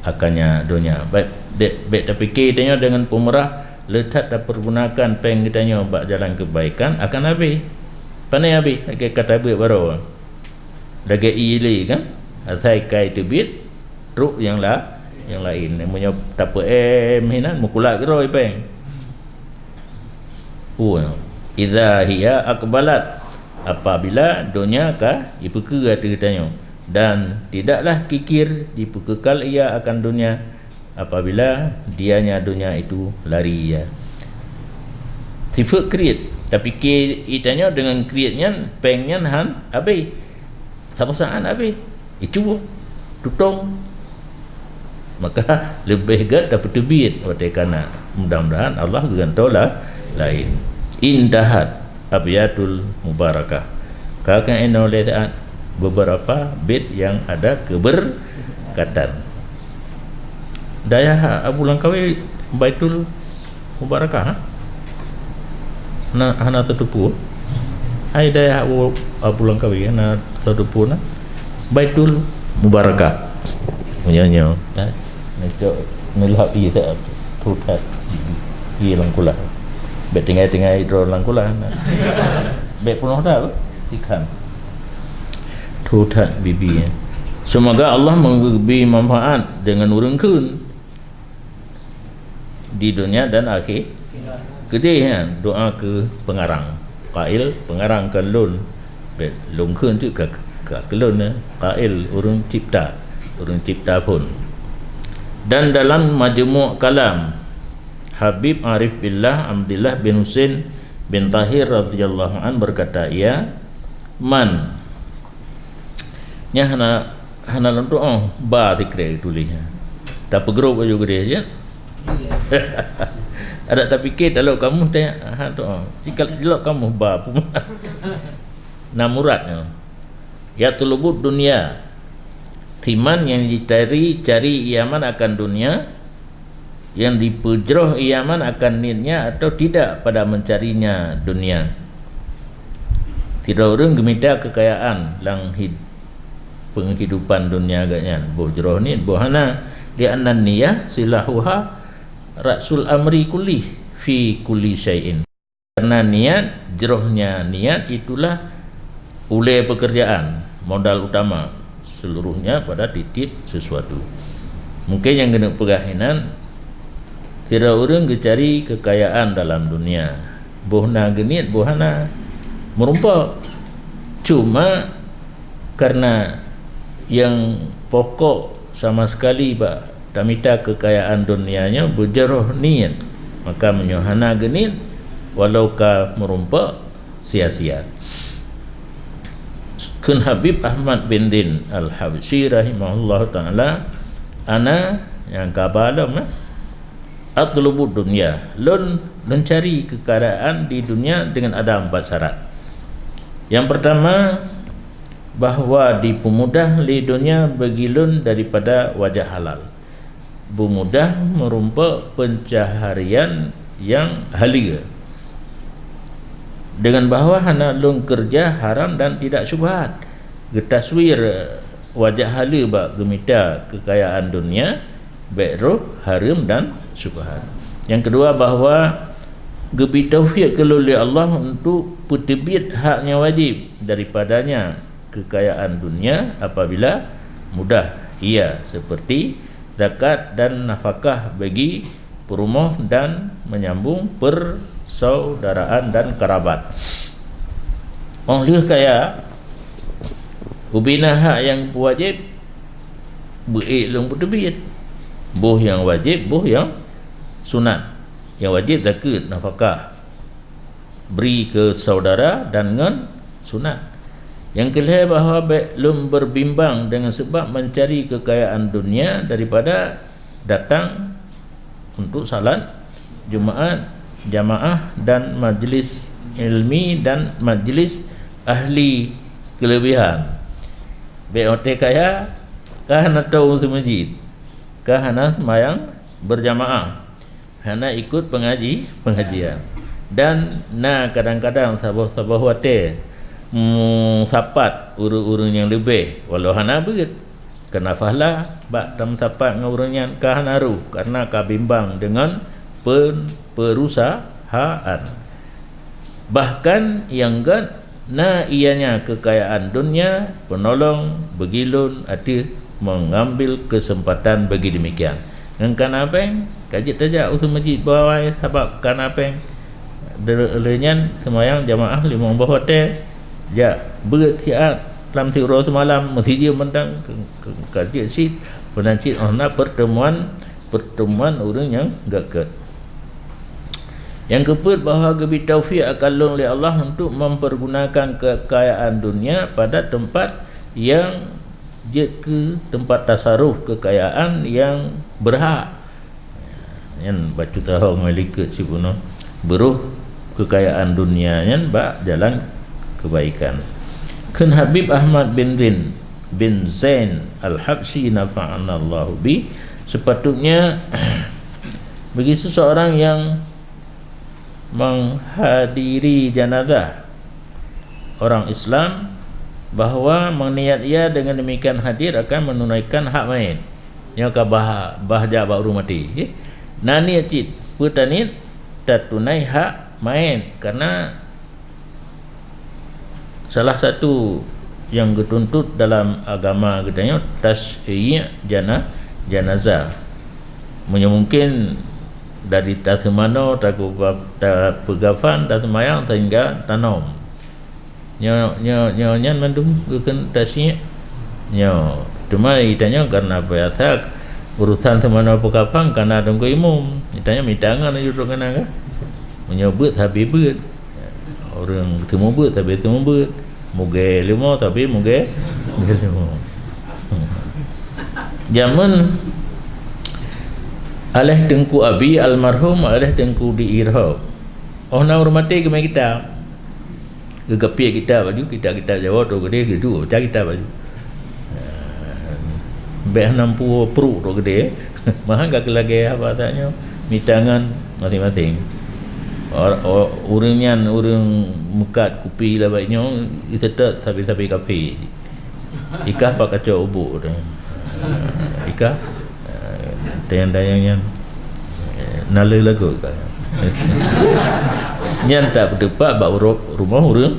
[SPEAKER 1] akannya dunia baik tapi kita dengan pemurah letak dan pergunakan peng kita bak jalan kebaikan akan habis pandai habis lagi kata habis baru lagi ili kan asai kai tebit truk yang lain namanya tak apa hinan mukulak geroi peng idza hiya aqbalat apabila dunia ka ipeke kata katanya dan tidaklah kikir dipekekal ia akan dunia apabila dianya dunia itu lari ya. Sifat create tapi itanya dengan create-nya pengnya han habis sama-sama habis itu tutong maka lebih gad dapat tebit watekana mudah-mudahan Allah gantolah lain indahat abiyatul mubarakah kakak eno letaan beberapa bait yang ada keberkatan daya Abu Langkawi Baitul Mubarakah hana tertupu hai daya Abu Langkawi hana tertupu na Baitul Mubarakah punyanya necok melhap ia tutat hilang kula bet tinggal hidro langkula bet penuh dah ikan tutat bibi semoga Allah memberi manfaat dengan urangkeun di dunia dan akhir gede doa ke pengarang qail pengarang ke lun lungkeun tu ke kelun qail urang cipta pun dan dalam majmu' kalam Habib Arif Billah Abdullah bin Husain bin Tahir radhiyallahu an berkata ia man nya hana doa ba zikre tulis tak pergrup juga dia ada tak fikir kalau kamu tanya doa kalau kamu ba namuratnya ya tulubud dunia timan yang cari iaman akan dunia yang dipujroh iaman akan niatnya atau tidak pada mencarinya dunia tidak orang gemita kekayaan lang penghidupan dunia agaknya bujroh ni bohana di annan niyah silahuha rasul amri kulli fi kulli syai'in karena niat jerohnya niat itulah ulai pekerjaan modal utama seluruhnya pada titik sesuatu mungkin yang kena pegahinan tidak orang cari kekayaan dalam dunia bohna genit bohana merumpa cuma karena yang pokok sama sekali tamita kekayaan dunianya berjeroh niat maka menyohana genit walau ka merumpa sia-sia kun Habib Ahmad bin Din Al-Habsyi rahimahullah ta'ala ana yang kabalam atlubud dunia lun mencari kekayaan di dunia dengan ada 4 syarat yang pertama bahawa dipemudah li dunia bagi lun daripada wajah halal bermudah merumpa pencaharian yang halia dengan bahawa hana lun kerja haram dan tidak syubhat getaswir wajah halia bak gemita kekayaan dunia baik roh haram dan syubhat yang kedua bahawa gebi taufiq keluli Allah untuk petebit haknya wajib daripadanya kekayaan dunia apabila mudah ia seperti zakat dan nafkah bagi perumah dan menyambung persaudaraan dan kerabat. Orang lihat kaya ubina hak yang wajib beik long berdebit. Boh yang wajib, boh yang sunat. Yang wajib zakat, nafkah, beri ke saudara dan ngan sunat. Yang kelihatan bahawa belum berbimbang dengan sebab mencari kekayaan dunia daripada datang untuk salat Jumaat, jamaah dan majlis ilmi dan majlis ahli kelebihan. BOT kaya kah nak tahu masjid, kah nak sembahyang berjamaah, hana ikut pengajian, dan kadang-kadang sabah hotel sapat urun-urun yang lebih walau hana begitu kena fahlah bak dalam sapat dengan urun yang kah naru karena kah bimbang dengan perusahaan. Bahkan yang ianya kekayaan dunia, penolong, begilun, arti mengambil kesempatan bagi demikian. Dengan kanapeng, kajit saja usul masjid bawah sebab kanapeng derlenyan semayang jamaah 5 bawah hotel. Ya, bertiat dalam tidur semalam mesti dia mentang kajit sit penancit ona pertemuan orang yang gakat. Yang keempat, bahawa gebi taufik akan oleh Allah untuk mempergunakan kekayaan dunia pada tempat yang ke tempat tasaruf kekayaan yang berhak. Yang baca tahu ngalikat si puno beruh kekayaan dunia yang bak jalan kebaikan. Kun Habib Ahmad bin Zain Al-Habsyi nafa'ana Allah bi, sepatutnya bagi seseorang yang menghadiri jenazah orang Islam bahawa meniat ia dengan demikian hadir akan menunaikan hak main. Nya ka bahja baru mati. Nani cit putanit tatunai hak main karena salah satu yang dituntut dalam agama katanya tasyi' jenazah. Mungkin dari tasmano pegafan tasmayang sehingga tanam nyo mandum bukan tasnya nyo cuma itanya karena biasa urusan semana pegafan karena ada imum itanya mitangan duduk kena ka menyebut habis bet orang temu bet tapi temu bet muge limo tapi muge limo zaman alih Tengku Abi almarhum alih Tengku di Irhab. Oh na hormati ke kita. Gegapi kita baju kita Jawa tu gede gitu, cari kita baju. Beh 60 pro tu gede. Mahang gak lagi apa tanya mitangan masing-masing. Urangnya urang mukat kupi lah baiknya itu tak tapi kapi. Ikah pak kacau ubuk tu. Ikah dayang-dayangnya nala lagu kan nyan tak berdepak bak rumah orang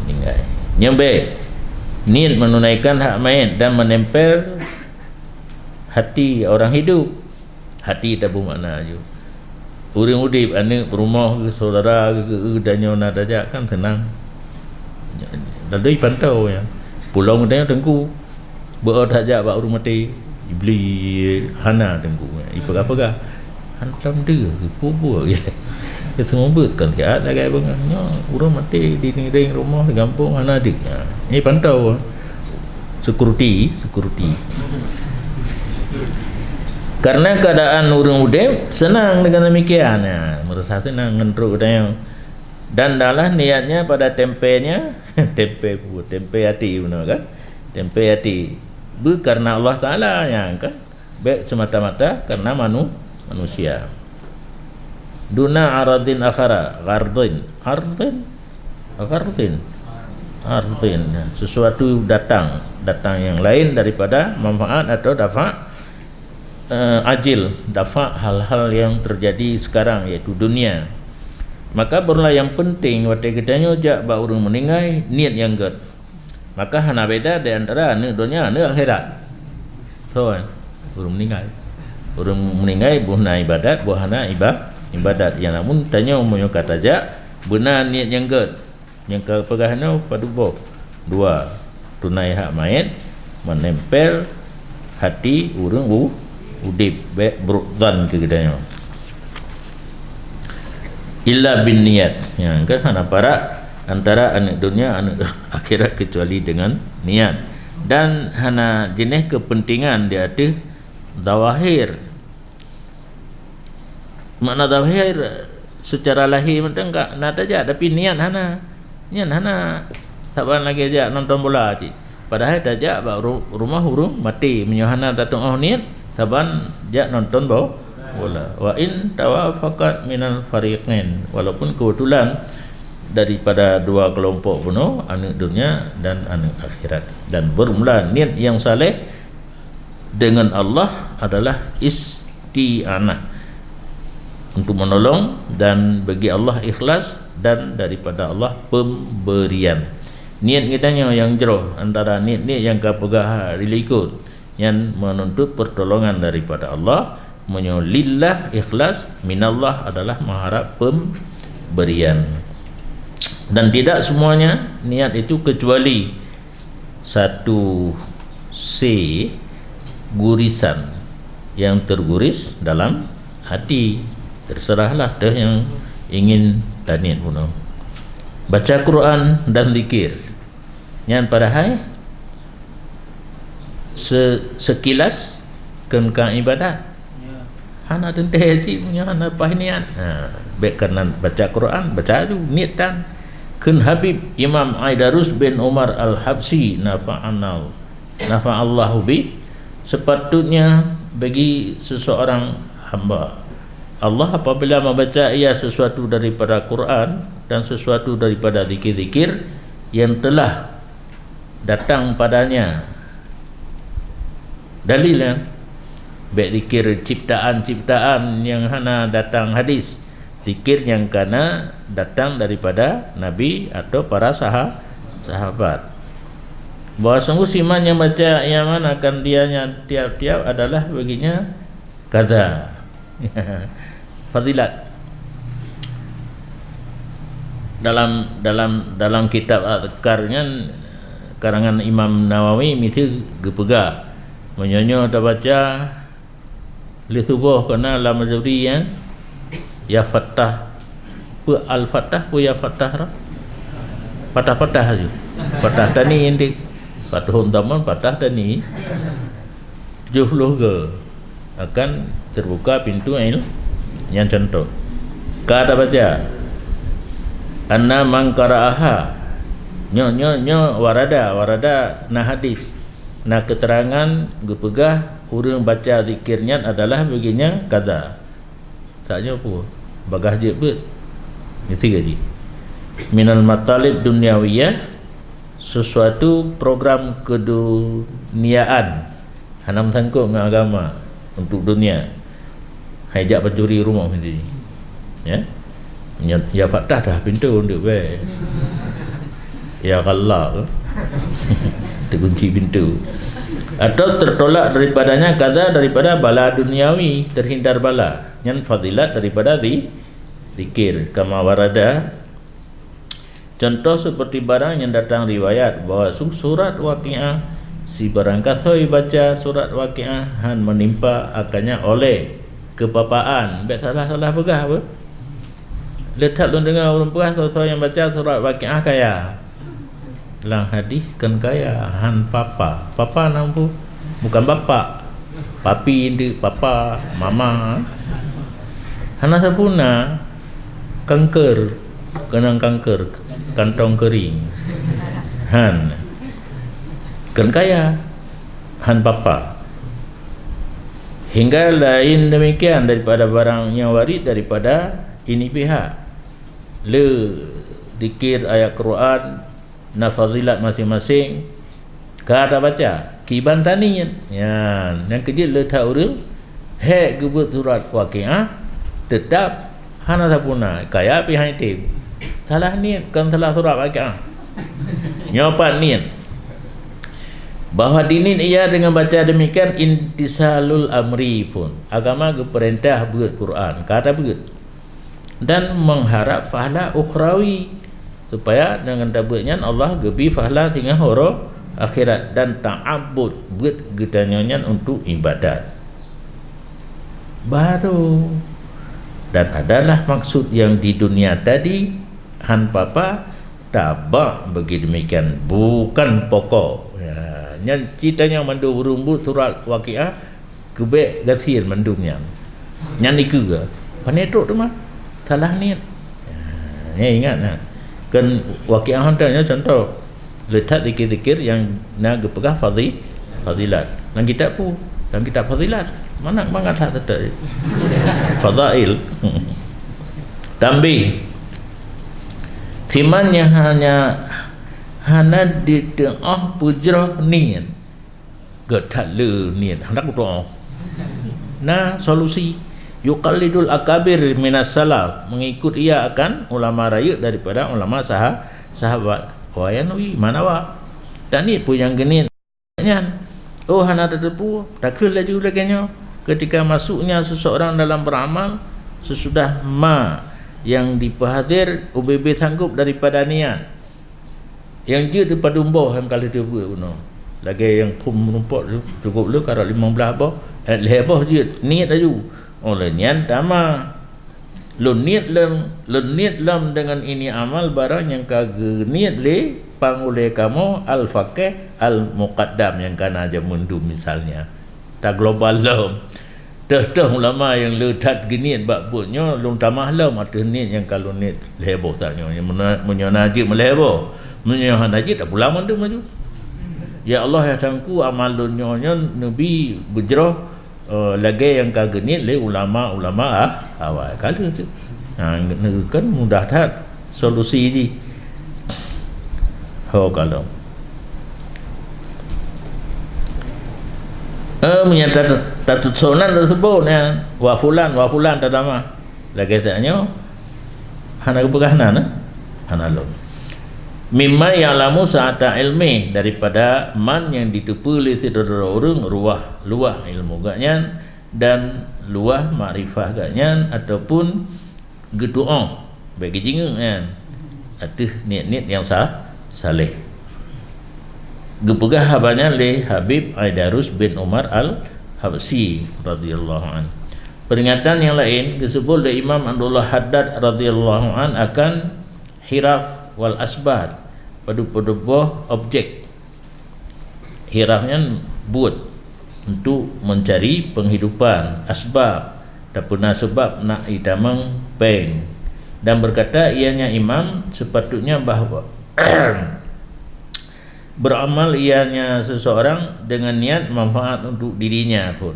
[SPEAKER 1] tinggal nyambe niat menunaikan hak main dan menempel hati orang hidup. Hati tak bermakna je orang udip anak rumah ke saudara ke danyo nak ajak kan senang lalu pantau ya pulang danyo Tengku berat ajak bak rumah mati beli hana Tengku ipagapagah hantam dia pupu ya semua kan tak ada gaya bangnya urang mati di ring rumah di kampung hana dik ni pantau security karena keadaan urang udip senang dengan demikian merasa senang ngendruk dan dalah niatnya pada tempenya tempe hati benar kan tempe hati karena Allah Ta'ala yang kan baik semata-mata karena manusia duna aradin akhara ghardin sesuatu datang yang lain daripada manfaat atau dafa ajil dafa hal-hal yang terjadi sekarang yaitu dunia. Maka barulah yang penting waktu kitanya jak ba urang meninggal niat yang gad. Maka hana beda di antara ni dunia ni akhirat. So, urang meninggal. Orang meninggal buhna ibadat, buhana ibadat. Yang namun tanya umumnya kata aja benar niat yang ged. Yang kepegahnya pada dua tunai hak mayat menempel hati urang udip baik berudzan ke gedanya. Illa bin niat. Yang kan hana para antara anak dunia anak akhirat kecuali dengan niat. Dan hana jenis kepentingan dia ada zawahir. Makna zawahir secara lahir macam enggak nak aja tapi niat hana saban lagi aja nonton bola cik. Padahal aja rumah hurung mati menyohana datang niat saban dia nonton bola. Wa in tawafaqat minal fariqain, walaupun kebetulan daripada dua kelompok penuh, anak dunia dan anak akhirat. Dan bermula niat yang saleh dengan Allah adalah isti'anah, untuk menolong dan bagi Allah ikhlas dan daripada Allah pemberian. Niat kitanya yang jero antara niat-niat yang kapegah dilikut yang menuntut pertolongan daripada Allah, menyolillah ikhlas minallah adalah mengharap pemberian. Dan tidak semuanya niat itu kecuali satu gurisan yang terguris dalam hati. Terserahlah dah yang ingin niat pun. Baca Quran dan zikir yang padahal sekilas kan ibadat. Hana dente haji punya hana pahnian. Baik kerana baca Quran, baca tu niat dan kun Habib Imam Aidarus bin Umar Al-Habsi nafa'allahu bi, sepatutnya bagi seseorang hamba Allah apabila membaca ia sesuatu daripada Quran dan sesuatu daripada zikir-zikir yang telah datang padanya dalilnya, baik zikir ciptaan-ciptaan yang hana datang hadis, zikir yang kana datang daripada Nabi atau para sahabat. Bahawa sungguh siman yang baca Yaman akan dianya tiap-tiap adalah baginya kaza fadilat. Dalam kitab Azkarnya karangan Imam Nawawi mesti gepega menyonyo tak baca li tubuh kena la majuri ya fatah pu al fatah pu ya fatah patah aja patah tani indik patah taman patah tani 70 ke akan terbuka pintu yang contoh kata baca anna man qara'aha nyo warada na hadis na keterangan gepegah urang baca zikirnya adalah baginya kaza taknya apa bagah je bet mesti gaji minal matalib dunyawiyah, sesuatu program keduniaan hanam sangkut dengan agama untuk dunia, hajak pencuri rumah mesti ya fatah dah pintu untuk ya Allah terkunci pintu atau tertolak daripadanya kaza daripada bala duniawi, terhindar bala yang fadilat daripada zikir kama warada. Contoh seperti barang yang datang riwayat bahawa surat Waqiah, si barang kasoi baca surat Waqiah han menimpa akannya oleh kepapaan. Baik salah begah apa? Letak lu dengar orang begah so yang baca surat Waqiah kaya. Lang hadis kan kaya han papa nampu bukan bapa, papi ini papa mama hana sapuna kanker kenang kanker kantong kering han kan kaya han papa, hingga lain demikian daripada barang yang warid daripada ini pihak le zikir ayat Quran na fadilat masing-masing kada baca kiban tanian yang kecil letak urang hek gebut surat Waqiah tetap hana sapuna kaya pihak tim salah niat kan salah surat Waqiah nyopat niat Bahawa dinit ia dengan baca demikian intisalul amri pun agama ke perintah berat Quran kata berat dan mengharap fahla ukhrawi supaya dengan dabutnya Allah gebi fahla tinggal horo akhirat dan ta'abbud berat getanyonya untuk ibadat baru dan adalah maksud yang di dunia tadi han papa tabak bagi demikian bukan pokok ya yang ceritanya mandu berumbut surat Waqiah kebek gasir mandumnya yang ni ke panetok tu mah salah niat ya ingat nah kan Waqiah hantarnya contoh letak zikir-zikir yang nak pegah fadilat dan kitab pun dan kitab fadilat mana tak tetap fadail tambih timannya hanya di tengah pujrah niat getak le niat hendak doa nah solusi yuqallidul akabir minas salaf mengikut ia akan ulama raya daripada ulama sahabat wayanui mana wa dan ni pun yang genit oh hana terdepu takul laju laganya ketika masuknya seseorang dalam beramal sesudah yang diperhadir UBB sanggup daripada niat yang je daripada umboh yang kali dia buat guna lagi yang pun menumpuk cukup lu karat 15 abah lebah je niat laju oleh niat tama lu niat lam dengan ini amal barang yang kagak niat le pang oleh kamu al-faqih al-muqaddam yang kana aja mundu misalnya tak global lam dah ulama yang letat geniat bab buatnya lung tamah lam ada niat yang kalau niat leboh tanya yang menyonaji meleboh menyonaji tak pula mandu maju ya Allah ya tangku amalunnya nabi bujrah lagi yang kagak niat le ulama awal kali tu kan mudah tak solusi ni kalau menyatakan tatut sonan tersebut ya wa fulan tadama lagi taknya hana kepegahanan hana lom mimma ya'lamu sa'ata ilmi daripada man yang ditepu oleh saudara orang luah ilmu gaknya dan luah makrifah gaknya ataupun gedoa bagi jingung kan ada niat-niat yang saleh gepegah habanya le Habib Aidarus bin Umar Al-Habsi radhiyallahu an. Peringatan yang lain disebut oleh Imam Abdullah Haddad radhiyallahu an akan hiraf wal asbad pada buah objek. Hirafnya buat untuk mencari penghidupan, asbab tak pernah sebab nak idamang peng dan berkata ianya imam sepatutnya bahawa beramal ianya seseorang dengan niat manfaat untuk dirinya pun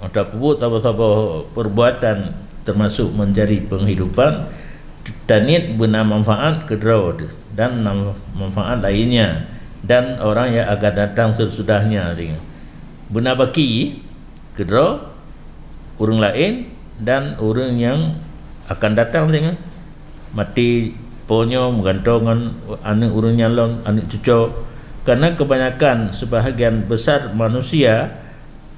[SPEAKER 1] atau buat apa-apa perbuatan termasuk mencari penghidupan dan niat benar manfaat kedua dan manfaat lainnya dan orang yang akan datang sesudahnya benar baki kedua orang lain dan orang yang akan datang mati ponyo menggantongan anak orang nyalon anak cucu karena kebanyakan sebahagian besar manusia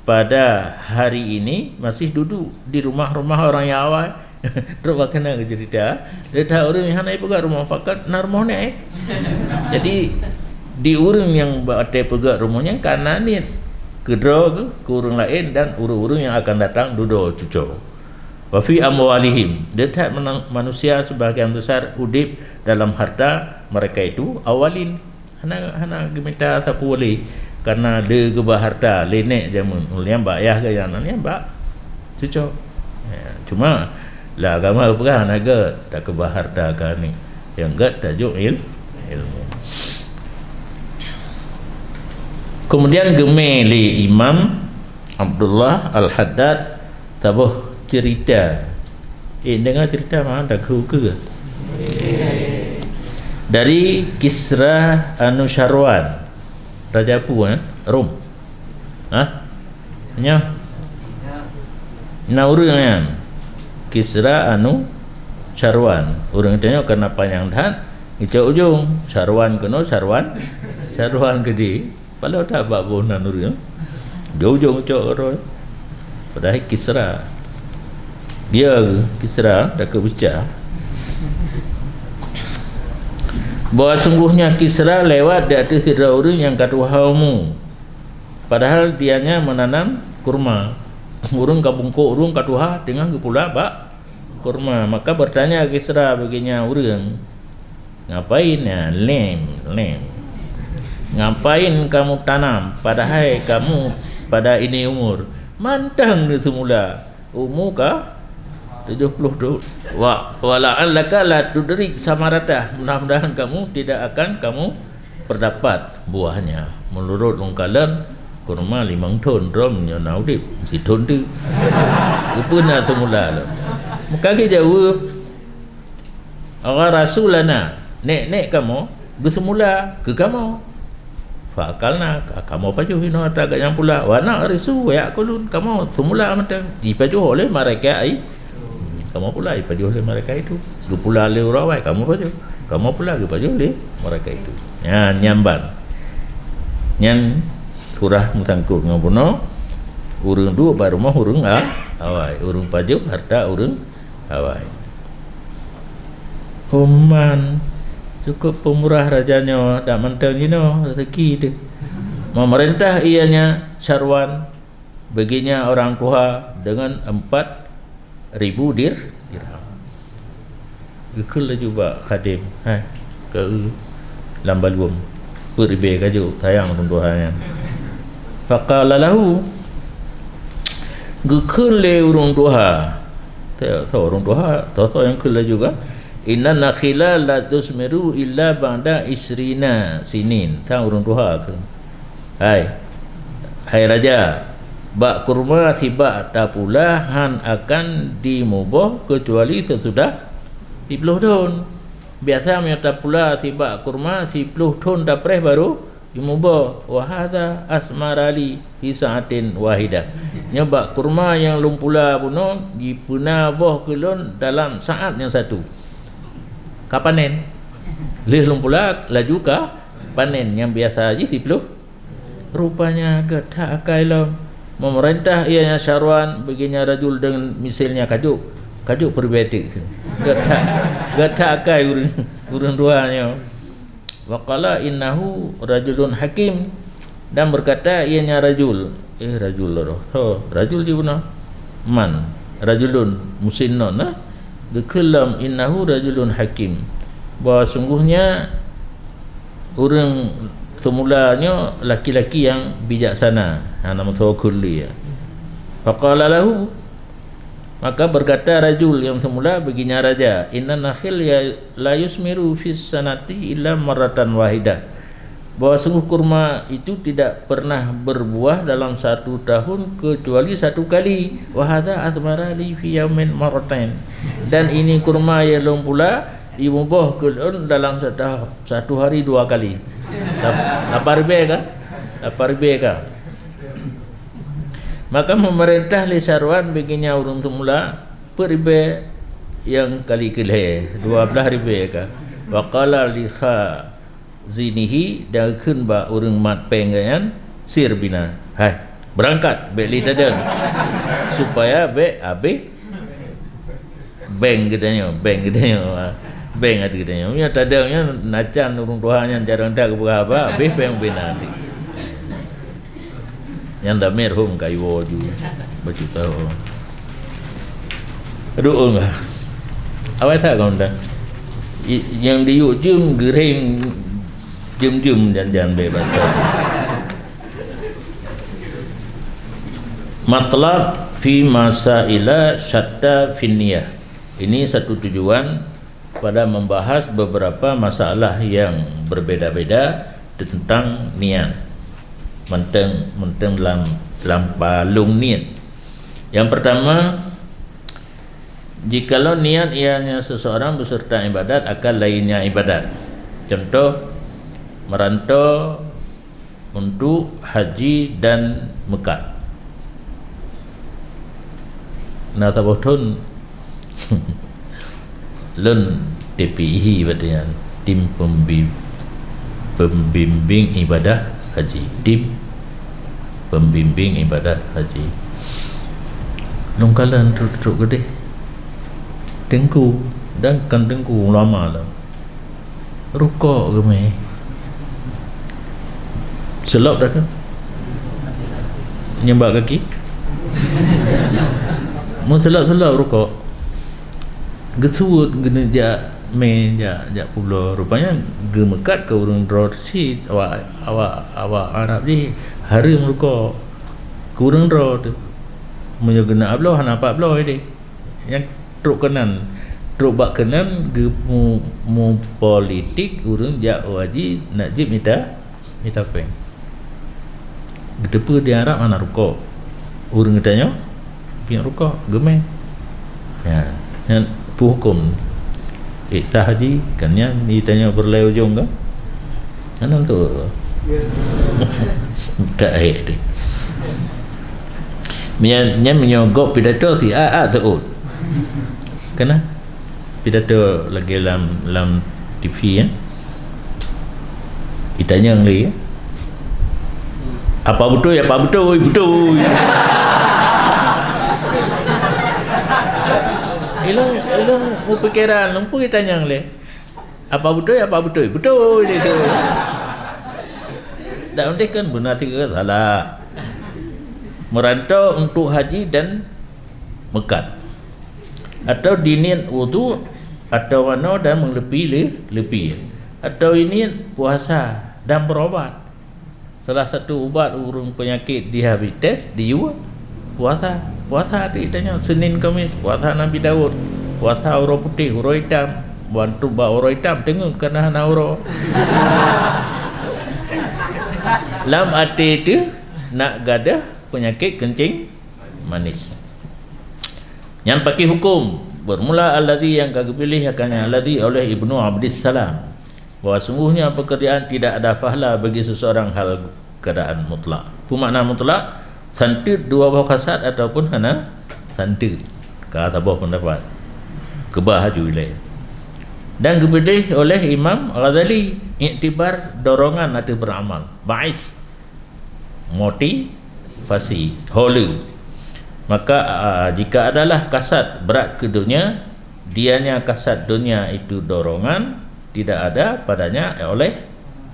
[SPEAKER 1] pada hari ini masih duduk di rumah-rumah orang yang awal. Terus kena cerita, dia tahu orang yang hanai pegang rumah pakat nak rumah ni. Jadi di orang yang berada pegang rumahnya karena ni kedua ke orang lain dan orang-orang yang akan datang duduk cucu. Wa fi amwalihim, dia tak manusia sebahagian besar udip dalam harta mereka itu awalin. Hana gemita sapu boleh karena dia gebah harta lenek jamun ulian bayah ke yang ni mbak cucu cuma lah agama apa naga tak gebah harta ke ni yang enggak tajuk ilmu kemudian gemeli Imam Abdullah Al-Haddad tabuh cerita dengar cerita mana tak ke dari Kisra Anusyarwan Raja apa Rom nya orang Kisra Anusyarwan orang tanya kenapa yang tahan ujung Syarwan kena Syarwan gede Kalau dah bab bonan urang. Jauh-jauh cok roy. Padahal Kisra. Dia Kisra dah kebecah. Bahawa sungguhnya Kisra lewat di atas tidak orang yang katuhamu. Padahal dianya menanam kurma. Urung kabungko urung katuha dengan pula bak kurma. Maka bertanya Kisra baginya urang, ngapain ya? Lem. Ngapain kamu tanam? Padahal kamu pada ini umur. Mantang dia semula. Umur kah? 70 wala'allaka la tudrik samaratah. Mudah-mudahan kamu tidak akan kamu berdapat buahnya. Menurut ungkalan kurma 5 ton rom nya naudip si ton tu. Rupanya semula lah. Maka kita jawab orang rasulana nek kamu ke semula ke kamu fakalna kamu paju hino tak yang pula wana risu ya kulun kamu semula macam dipaju oleh mereka ai kamu pula dipaju oleh mereka itu du pula oleh orang kamu pula dipaju oleh mereka itu ya nyamban nyan surah mutangkuk ngabono urang du baru mah urang awai urang paju harta urang awai Oman cukup pemurah rajanya tak mentang jino rezeki dia memerintah ianya syarwan baginya orang tua dengan 4,000 dirham. Ikul juga khadim ke lambalum peribe kaju tayang tunduhannya. Faqala lahu gekul le urung tua. Tahu urung tua tahu yang kula juga. Inna nakhila la tusmiru illa ba'da isrina sinin. Tahu urung tua ke? Hai raja, bak kurma si bak tak pula han akan dimubah kecuali sesudah 10 tahun. Biasa menyata pula si bak kurma 10 tahun dah preh baru dimubah. Wa hadza asmarali fi sa'atin wahidah. Nya bak kurma yang lum pula puno dipuna boh kelon dalam saat yang satu. Kapanen? Leh lum pula laju ka panen yang biasa aja 10. Rupanya gata akai lah memerintah ianya syarwan baginya rajul dengan misalnya kajuk perbetik gata akai urun duanya waqala innahu rajulun hakim dan berkata ianya rajul rajul di mana man rajulun musinnon dikelam innahu rajulun hakim bahawa sungguhnya orang semulanya laki-laki yang bijaksana nama tawakkuli ya. Faqala lahu maka berkata rajul yang semula baginya raja inna nakhil ya la yusmiru fis sanati illa marratan wahidah bahawa sungguh kurma itu tidak pernah berbuah dalam 1 tahun kecuali 1 kali wa hadza athmara li fi yaumin marratain dan ini kurma yang belum pula dimubah dalam satu hari 2 kali. Apa ribe kan? Maka memerintah li syarwan baginya urung semula peribe yang kali kelih 12 ribe kan. Wa qala li zinihi dan kun ba urung mat pengayan sir bina. Hai, berangkat beli tadang supaya abe bank gedanya. Beng ada katanya. Ya tadangnya nacan urung tuanya jarang dak berapa habis peng binandi. Yang dah merhum kaiwo ju. Baca tahu. Aduh enggak. Awak tak kau dah. Yang diuk jum gereng jum jangan bebas. Matlab fi masaila syatta finniyah. Ini satu tujuan pada membahas beberapa masalah yang berbeda-beda tentang niat. Menteng dalam palung niat. Yang pertama, jikalau niat ianya seseorang beserta ibadat akan lainnya ibadat. Contoh merantau untuk haji dan mekah. Nah tabotun lun TPI katanya tim pembimbing ibadah haji, tim pembimbing ibadah haji. Nungkalan truk gede tengku dan kan tengku lama lah rukuk gemai selap dah kan nyembak kaki mau selap rukuk gesut gena jak main jak pula rupanya gemekat ke urang rosi awak Arab ni hari merukuk ke urang ro tu munyo gena abloh nampak abloh dia yang truk kanan truk bak kanan ge mu politik urang jak haji nak jib mita peng gedepa di Arab mana rukuk urang tanya piak rukuk gemai ya yang hukum iktah haji kan nya ni tanya berlai ujung kan anang tu tak dia menyogok pidato si tu kena pidato lagi dalam TV ya ditanya lagi ya apa betul Ilung pikiran lumpur tanya le. Apa betul dia tu. Tak mesti kan benar tiga salah. Merantau untuk haji dan mekat. Atau diniat wudu atau mana dan lebih. Atau ini puasa dan berobat. Salah satu ubat urung penyakit diabetes diu puasa dia tanya Senin Khamis puasa Nabi Daud puasa uro putih uro hitam bantu ba uro hitam tengok kena uro lam ati itu nak gadah penyakit kencing manis yang pakai hukum bermula alladhi yang kagak pilih akannya alladhi oleh Ibnu Abdis Salam bahawa sungguhnya pekerjaan tidak ada fahla bagi seseorang hal keadaan mutlak. Apa makna mutlak? Santit dua buah kasat ataupun hana santit kata buah pendapat kebahaju wilayah dan dipilih oleh Imam Ghazali iktibar dorongan atau beramal ba'is motivasi holy maka jika adalah kasat berat ke dunia dianya kasat dunia itu dorongan tidak ada padanya oleh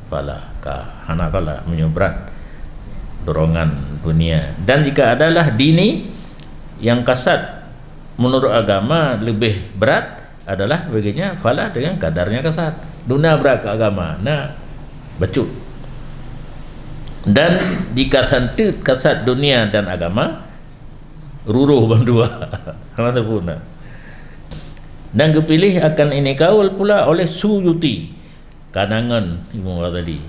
[SPEAKER 1] fala hana fala menyeberat dorongan dunia dan jika adalah dini yang kasat menurut agama lebih berat adalah baginya fala dengan kadarnya kasat dunia berat ke agama nah becut dan jika santit kasat dunia dan agama ruruh berdua mana pun dan kepilih akan ini kaul pula oleh Suyuti kanangan Imam Ghazali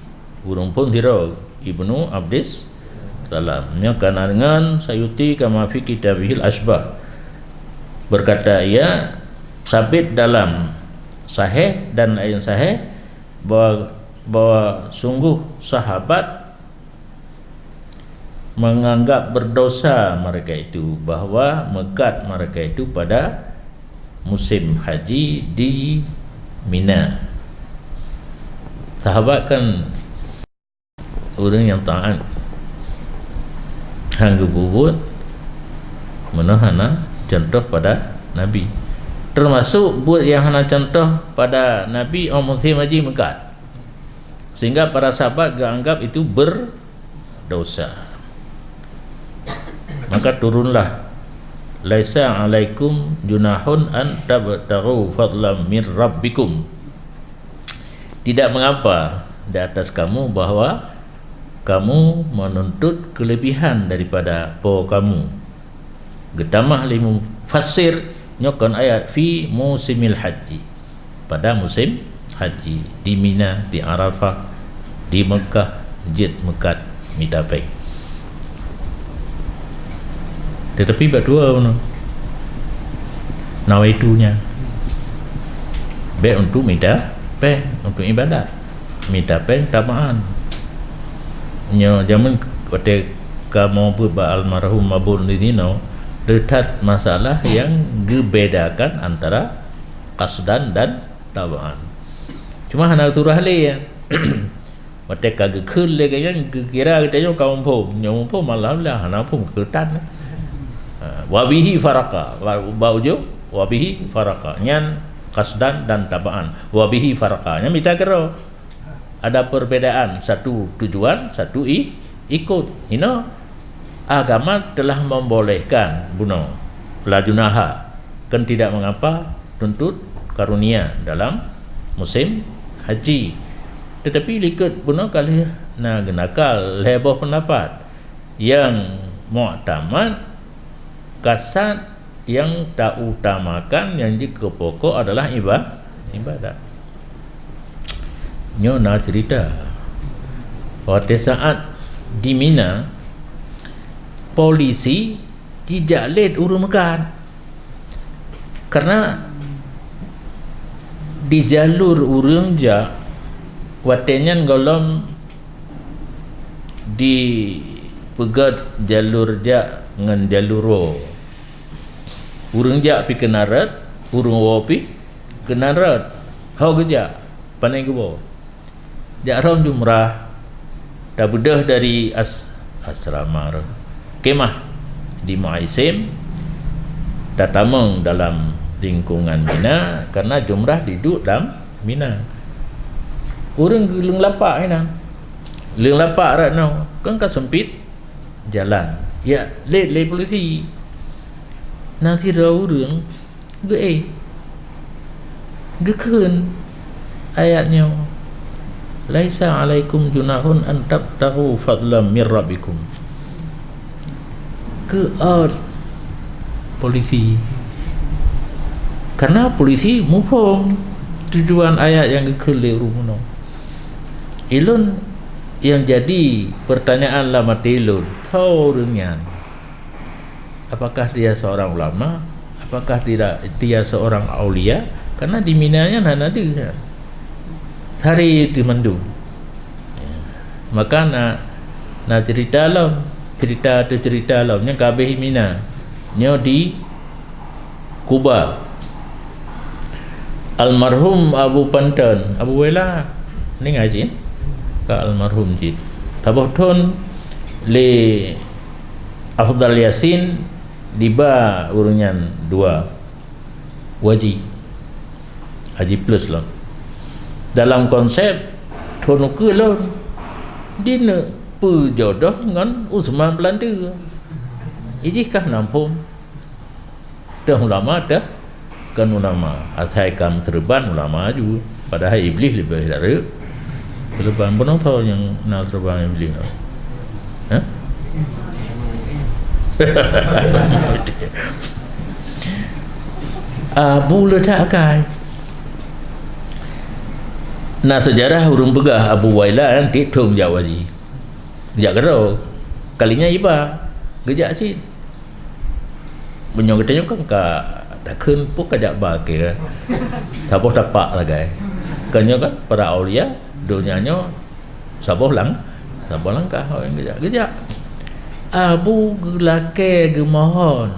[SPEAKER 1] urung pun hiro Ibnu Abdis Salamnya kanangan Sayuti kama fi kitabihil asbah berkata ia sabit dalam sahih dan lain sahih bahwa sungguh sahabat menganggap berdosa mereka itu bahwa mekat mereka itu pada musim haji di Mina. Sahabat kan orang yang taat hanggu bubut menahana contoh pada Nabi termasuk buat yang hana contoh pada Nabi musim haji mekat sehingga para sahabat anggap itu berdosa maka turunlah laisa alaikum junahun an tabtaghu fadlan min rabbikum tidak mengapa di atas kamu bahwa kamu menuntut kelebihan daripada po kamu getamah limu fasir nyokon ayat fi musimil haji pada musim haji di Mina, di Arafah, di Mekah, Jid, Mekat, Mitapeng tetapi berdua nawaitunya baik untuk Mitapeng untuk ibadat Mitapeng tamaan zaman ketika mau berba almarhum Mabun Lidino letak masalah yang membedakan antara qasdan dan tabaan cuma hana surah le ya mate kagak khul le kan kira kita yo kaum pom malah lah hana pom ketan wa bihi faraka baujo wa bihi faraka nyan qasdan dan tabaan wa bihi faraka nya mita kero ada perbedaan, satu tujuan, satu ikut. Agama telah membolehkan bunuh lajunaha kan tidak mengapa tuntut karunia dalam musim haji, tetapi likut bunuh kali genakal heboh pendapat yang mu'tamad kasat yang tak utamakan yang jika pokok adalah ibadat. Nyo nak cerita pada saat di Mina polisi tidak let urus makan karena di jalur urang ja watenyan golom di pegat jalur ja dengan jalur urang ja pi kenarat urang pi kenarat hau geja panai gebo jaram jumrah dah bedah dari asrama kemah di Muaisim datamang dalam lingkungan Mina karena jumrah duduk dalam Mina. Orang leng lapak ni leng lapak rat no kan sempit jalan ya le polisi nanti dah orang ge keun ayatnya laisa alaikum junahun an tabtahu fadlam mir rabbikum polisi karena polisi mufong tujuan ayat yang keliru no ilun yang jadi pertanyaan lama tilun tahu dengan apakah dia seorang ulama, apakah tidak dia seorang aulia, karena di Minanya nanti hari di mandu maka nak cerita dalam nya kabeh Mina nyo di Kuba. Almarhum Abu Pantan Abu Wela ni ngaji ka almarhum jid tabohton le Afdal Yasin diba urunyan 2 waji haji plus lah dalam konsep tonuke lah dina pejodoh dengan Usman Belanda ijikah nampung dah ulama dah kan ulama athai kam serban ulama juga padahal iblis lebih dari serban pun tahu yang nak serban iblis ha? Abu letak kai nah sejarah urung pegah Abu Waila nanti tung jawab lagi gejak kerau kalinya iba gejak sih menyong katanya kan tak kun pun kajak bagi saboh tapak lah guys kanya kan para aulia dunianya saboh langkah orang gejak Abu gelake gemohon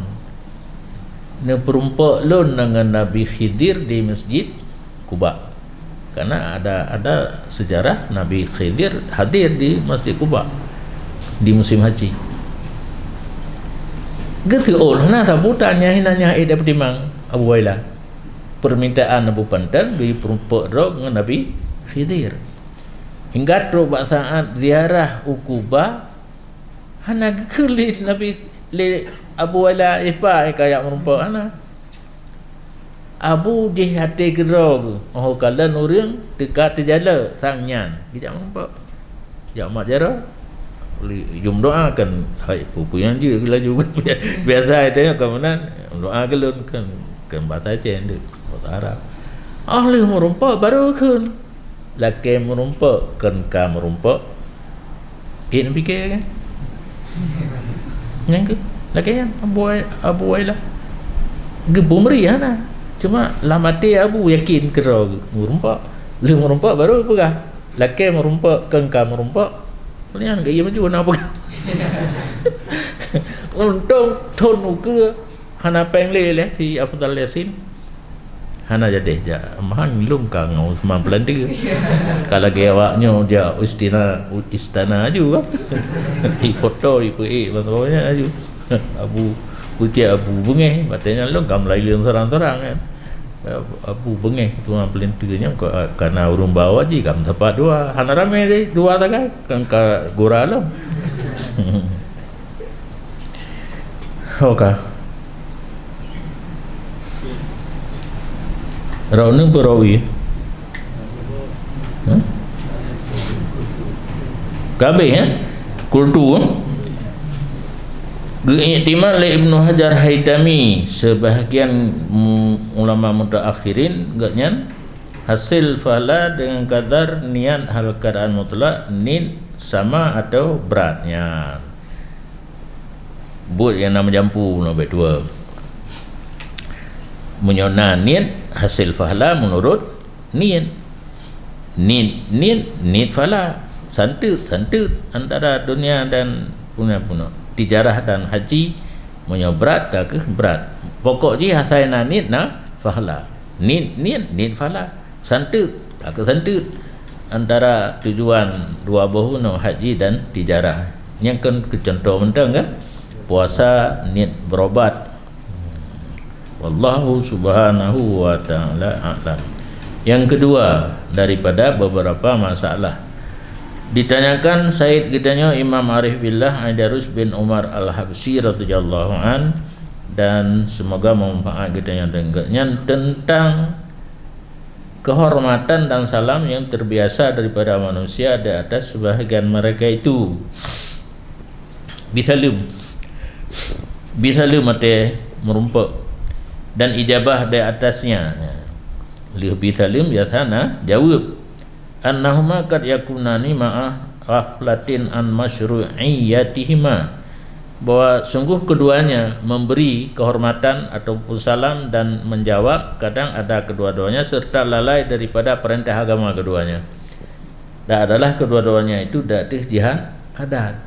[SPEAKER 1] ne perumpak lon dengan Nabi Khidir di Masjid Kuba karena ada sejarah Nabi Khidir hadir di Masjid Kuba di musim haji geseol nah sabutannya hinanya dapat timang Abu Waila permintaan Abu Pantan beri perumpak dengan Nabi Khidir hingga tu saat ziarah Uqubah hana kelit Nabi le Abu Waila ipa kayak merumpak ana Abu di hati gerog oh kalan orang dekat terjala sangnya tidak merumpak ya mak jara jom doa kan hai pupu yang juga juga biasa itu ke mana doa kelun kan bahasa Aceh tu bahasa Arab ahli merumpak baru kan laki merumpak kan ka merumpak ini fikir kan yang ke laki kan Abu Waila gebumri ana cuma lamati Abu yakin kira merumpak lu merumpak baru pegah laki merumpak kan ka merumpak Kalian gaya maju nak apa? Untung tonu ke hana pengle si Afdal Yasin hana jadi ja mahang lum ka ngau semam pelanda kalau ge awaknya dia istana aju i foto i pe pokoknya aju abu putih abu bengeh batanya lum kam lai leung sorang-sorang kan abu bengeh semam pelantanya karena urung bawa ji kam tepat dua hana rame deh dua tagai kan ka gora alam oka Raunung perawi kabeh ya kultu Geiktimal oleh Ibnu Hajar Haitami sebahagian ulama mutaakhirin enggaknya hasil fala dengan kadar niat hal keadaan mutlak nin sama atau beratnya buat yang nama jampu nombor 2 menyona niat hasil fahla menurut niat fala santut antara dunia dan punya tijarah dan haji menyobrat ke berat pokok ji hasil niat na fahla niat fala santut antara tujuan dua bahu no haji dan tijarah yang kan contoh mentang kan puasa niat berobat wallahu subhanahu wa ta'ala a'lam. Yang kedua daripada beberapa masalah ditanyakan Said kitanya Imam Arif Billah Aidarus bin Umar Al-Habsyi radhiyallahu an dan semoga memanfaat kitanya dengannya tentang kehormatan dan salam yang terbiasa daripada manusia di atas sebahagian mereka itu bisalum mate merumpak dan ijabah di atasnya lebih salim biasana jawab annahuma qad yakunani ma'a ghaflatin an masyru'iyyatihima bahwa sungguh keduanya memberi kehormatan ataupun salam dan menjawab kadang ada kedua-duanya serta lalai daripada perintah agama keduanya dan adalah kedua-duanya itu datih jihad adat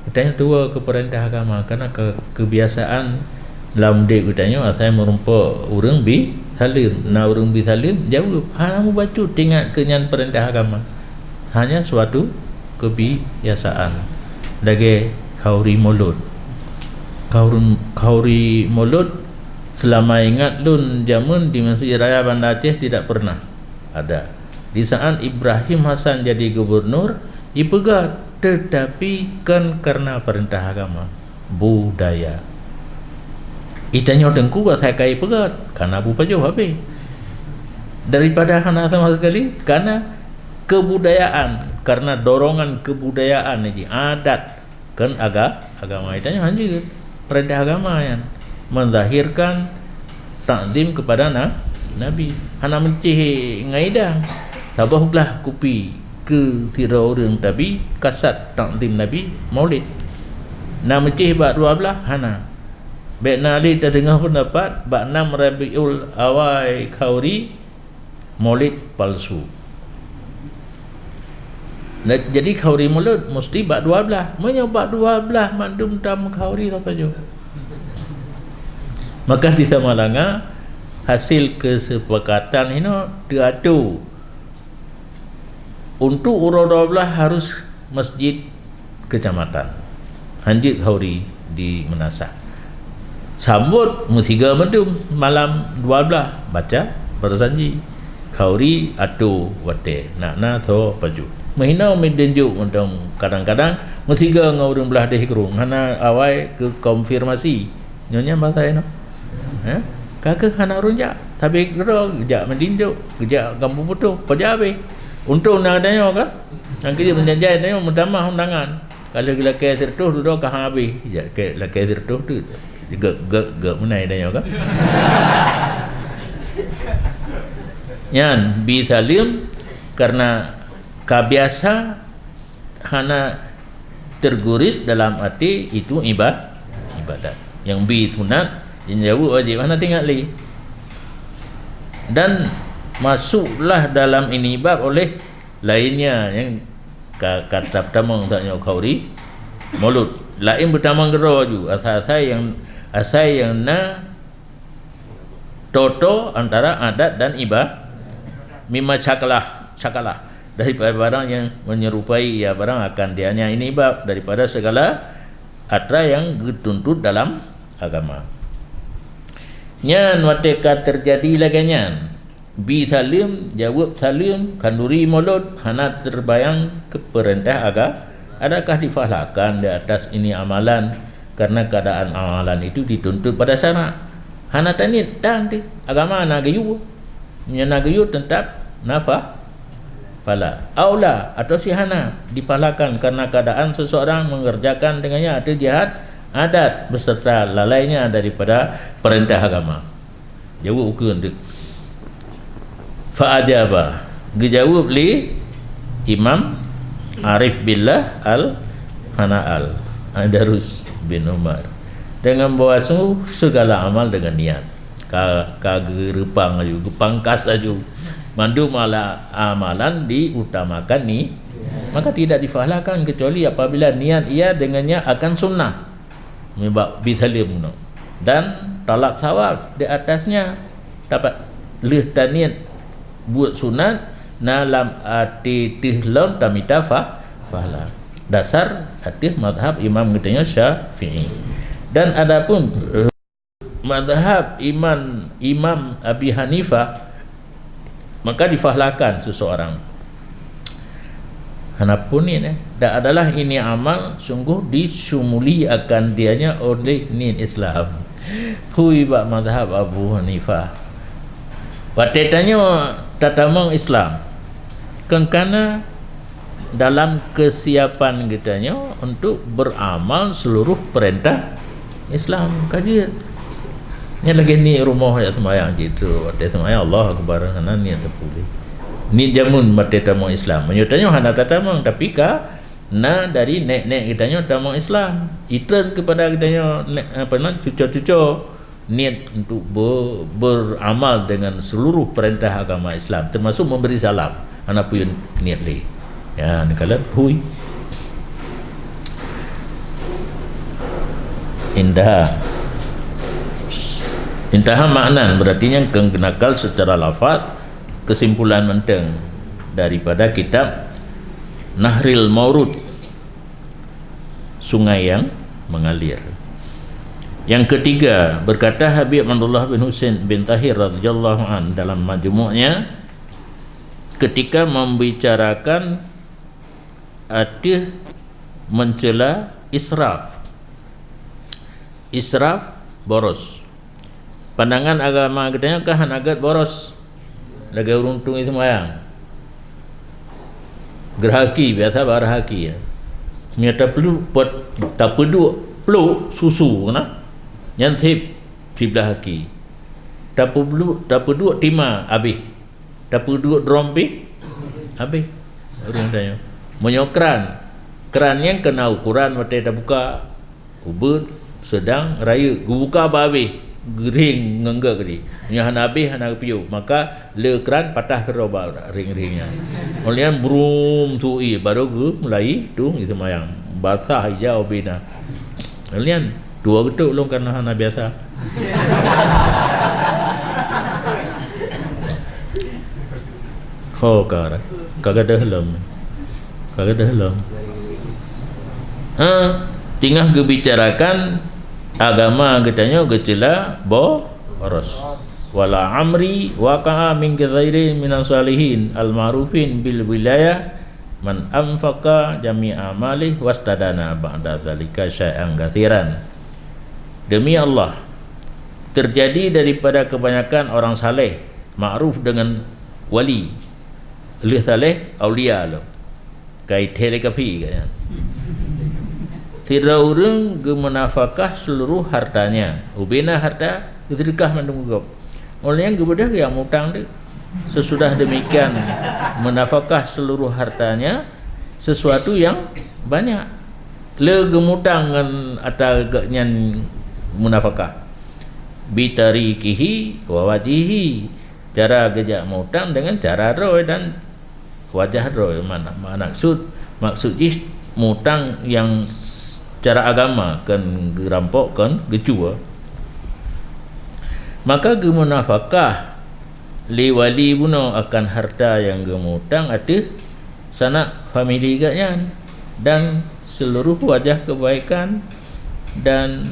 [SPEAKER 1] katanya tua ke perintah agama karena kebiasaan dalam dek katanya saya merumpa urang bi salim na urang bi salim jawab hanya membaca tengok kenyan perintah agama hanya suatu kebiasaan lagi kauri mulut selama ingat lun jamun di Masjid Raya Banda Aceh tidak pernah ada di saat Ibrahim Hasan jadi gubernur ipegat tetapi kan karena perintah agama budaya itanya tengku saya kai pegat karena abu pajo habis daripada hana sama sekali karena kebudayaan karena dorongan kebudayaan ini adat kan agama itanya hanya perintah agama yang menzahirkan takdim kepada Nabi hana mencih ngaidang sabahlah kupi ke tira orang tapi kasat takdim Nabi Maulid na mencih bak 12 hana Baik Nali terdengar pendapat bak 6 Rabiul Awal Kauri Maulid palsu. Jadi Kauri Maulid mesti bak 12. Menyobak 12 mandum tam Kauri apa jo. Maka di Samalanga hasil kesepakatan ini diadu untuk urut 12 harus masjid kecamatan. Hanjit Kauri di Menasah. Sambut musiga mendum malam 12 baca bersanji Kauri atu wate nak tho paju mahina medenjuk undang kadang-kadang musiga ngau belah deh kerung hana awai ke konfirmasi nyonya bahasa eno kakak hana runja tapi kero gejak mendinjuk gejak kampung putu pajabe untuk nadanya kan yang kita menjanjai tanya mentamah undangan kalau gila ke tertuh duduk ke habis ya ke la ke tertuh tu gak menai dah kan yan bi salim karena kebiasa hana terguris dalam hati itu ibadat yang bi sunat yang jauh wajib hana tinggal li dan masuklah dalam ini bab oleh lainnya yang kata pertama taknya Kauri Maulud lain pertama gero ju asal yang na Toto antara adat dan mimma cakalah daripada barang yang menyerupai ia barang akan dianya ini bab daripada segala atra yang dituntut dalam agama. Nyan wateka terjadi lagi nyan bi salim jawab salim kanduri mulut hana terbayang ke perintah adakah difahlakan di atas ini amalan karena keadaan amalan itu dituntut pada sana hana tanit dan di agama nagayu nagayu tetap nafah pala aula atau si hana dipalakan karena keadaan seseorang mengerjakan dengannya ada jihad adat beserta lalainya daripada perintah agama. Jawab ukun tu fa ajaba dijawab li Imam Arif Billah Al-Hana'al Andarus bin Umar dengan bahasa segala amal dengan niat kagerepang aju gepangkas aju mandu malah amalan diutamakan ni maka tidak difahlakan kecuali apabila niat ia dengannya akan sunnah mibak bithalim dan talab sawab di atasnya dapat lih taniat buat sunat dalam arti tihlon tamita fahla dasar arti mazhab imam katanya Syafi'i dan adapun mazhab imam Abi Hanifah maka difahlakan seseorang. Hanapun ini dan adalah ini amal sungguh disumuli akan dianya oleh ni Islam. Hui ba mazhab Abu Hanifah. Watetanya tatamang Islam. Kerana dalam kesiapan kitanya untuk beramal seluruh perintah Islam kaji. Yang lagi ni rumah ya semayang gitu. Waktu semayang Allah akbar sana ni terpulih. Ni jamun mati tamu Islam. Menyutanya hana tatamang tapi na dari nek kitanya tamu Islam. Itren kepada kitanya cucu-cucu niat untuk beramal dengan seluruh perintah agama Islam termasuk memberi salam. Hana pun niat le. Ya ni kalau hui. Intaha makna berarti yang kenakal secara lafaz kesimpulan menteng daripada kitab Nahril Maurud sungai yang mengalir. Yang ketiga berkata Habib Abdullah bin Husain bin Tahir radhiyallahu an dalam majmu'nya ketika membicarakan arti mencela israf boros. Pandangan agama katanya kan agak boros. Lagi uruntung itu mayang. Gerhaki biasa barhaki ya. Nyata perlu buat tak perlu susu kena. Nyantip sebelah haki. Tak perlu timah habis. Tak perlu drompi habis. Urung tanya. Menyokran. Keran yang kena ukuran mata dah buka. Ubud sedang raya buka habis. Gering ngengga gedi nya hana habis hana piu maka le keran patah ke roba ring-ringnya olian brum tui baru mulai tu itu mayang basah hijau bina olian dua getuk long karena hana biasa kagak dah helm tinggal gebicarakan agama katanya gecela boros wala amri waqa'a min ghairi minas salihin al ma'rufin bil wilayah man anfaqa jami'a amalih wastadana ba'da zalika syai'an katsiran. Demi Allah terjadi daripada kebanyakan orang saleh ma'ruf dengan wali oleh saleh aulia lo kai telekapi kan tidak orang gemenafakah seluruh hartanya ubina harta sedekah mendunggup oleh yang kemudian yang mutang dia sesudah demikian menafakah seluruh hartanya sesuatu yang banyak le gemutang dengan atagaknya munafakah bitarikihi wa wajihi cara gejak mutang dengan cara roy dan wajah roy mana maksud mutang yang cara agama kan gerampok kan gecua maka gemunafakah li wali buno akan harta yang gemutang ada sanak family gatnya dan seluruh wajah kebaikan dan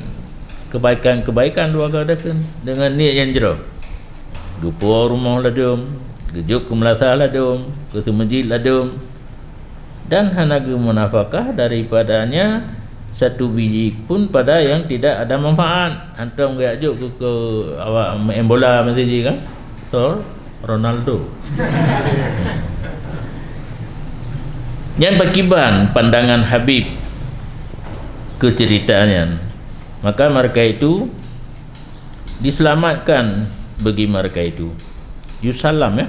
[SPEAKER 1] kebaikan-kebaikan keluarga adakan dengan niat yang jero. Dupa rumah ladum, gejuk ke Melasa ladum, ke masjid ladum, dan hanaga munafakah daripadanya satu biji pun pada yang tidak ada manfaat. Antum gajuk ke awak main bola mesti je kan? Betul? Ronaldo. Yang bakiban pandangan Habib keceritaannya, maka mereka itu diselamatkan bagi mereka itu. Yusallam ya,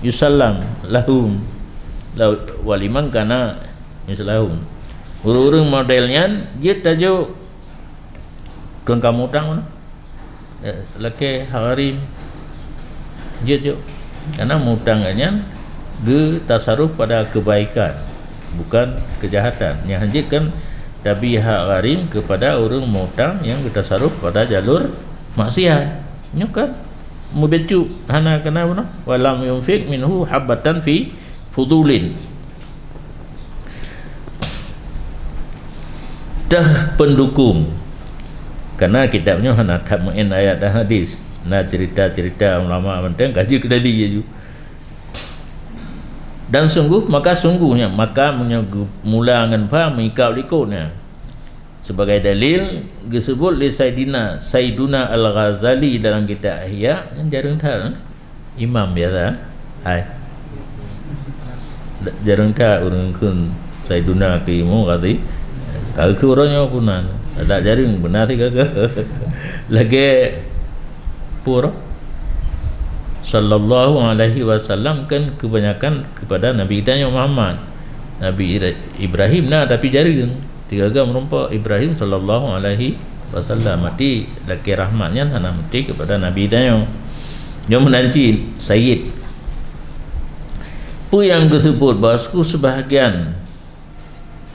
[SPEAKER 1] yusallam lahum waliman kana mislahum. Urung-urung modelnya dia tajuk kan kamu tang laki harim dia jo karena mutangnya ge tasarruf pada kebaikan bukan kejahatan. Yang hanjitkan tabiha harim kepada orang mutang yang bertasarruf pada jalur maksiat. Nyokan mubecu hana kena mana walam yunfiq minhu habatan fi fudulin. Dah pendukung karena kitabnya hana tamuin ayat dan hadis, nah cerita-cerita ulama penting kaji kedali je. Dan sungguhnya maka mula dengan faham mengikau likutnya sebagai dalil disebut li Sayyiduna Al-Ghazali dalam kitab Ihya yang jarang tahu imam biasa hai jarang tahu orang kun Sayyiduna ke Imam Ghazali kau orangnya punan tak jarang benar sih kagak lagi pura sallallahu alaihi wasallam kan kebanyakan kepada Nabi kita Muhammad, Nabi Ibrahim nah tapi jarang tiga merumpa Ibrahim sallallahu alaihi wasallam mati laki rahmatnya hana mati kepada Nabi dayo yang menanci Sayyid pu yang disebut bosku sebahagian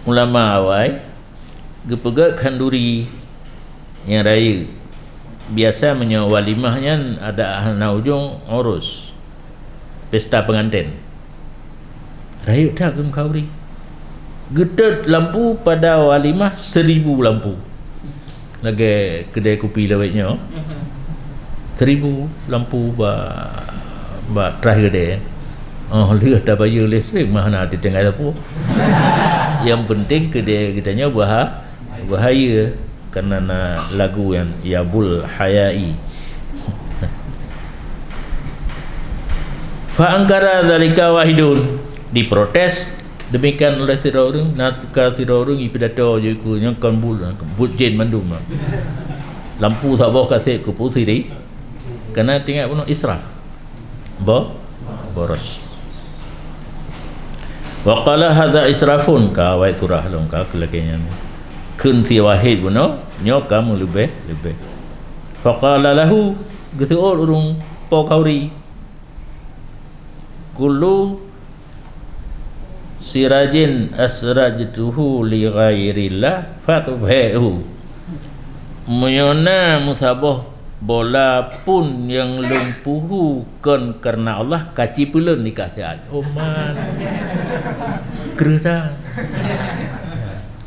[SPEAKER 1] ulama awal gepegak kanduri yang raya biasa walimahnya ada hana ujung urus pesta pengantin raya tak kauri gedut lampu pada walimah 1000 lampu lagi kedai kopi lawetnya 1000 lampu ba terakhir dia lihat tak bayar listrik mana di tengah apa yang penting kedai kitanya bahaya kerana lagu yang Yabul Hayai fa angkara zalika wahidun diprotes demikian oleh sira orang nak sira orang ipidato je ku yang kan bujen mandum lampu tak bawa kasih ku putih ni kerana tinggal pun israf boros wa qala hadza israfun ka wa surah long ka kelakanya kun ti wahid pun nyo kamu lebih fa qala lahu getul urung po kauri kullu sirajin asrajtuhu li ghairillah fatubhahu muyona musabah bola pun yang lumpuhu kon karena Allah kaci pulun dikasihan man kereta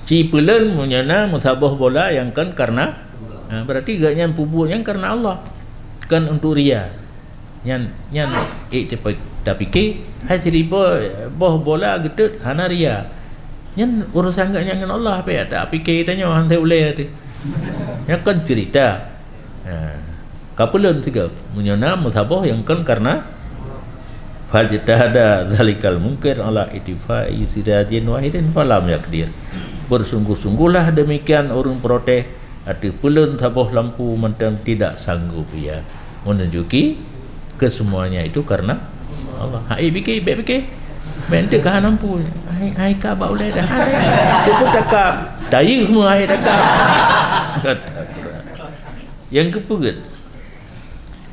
[SPEAKER 1] ci pulun muyona musabah bola yang kan karena berarti gaknya pubuh yang karena Allah kan untuk ria nyan tapi ke hai seribu bola gedut hana ria nyan urusan gak dengan Allah apa ya tak fikir tanya hantai ulai tu yang kan cerita kapulun tiga menyana musabah yang kan karena fajtahada zalikal munkar ala ittifai sirajin wahidin falam yakdir bersungguh-sungguhlah demikian orang protes ada pulun sabah lampu mentang tidak sanggup ya menunjuki kesemuanya itu karena Allah. Hai fikir, baik fikir. Benda kah lampu. Hai ka ba ulai dah. Dia pun cakap, "Daya semua hai cakap." Yang kepugat.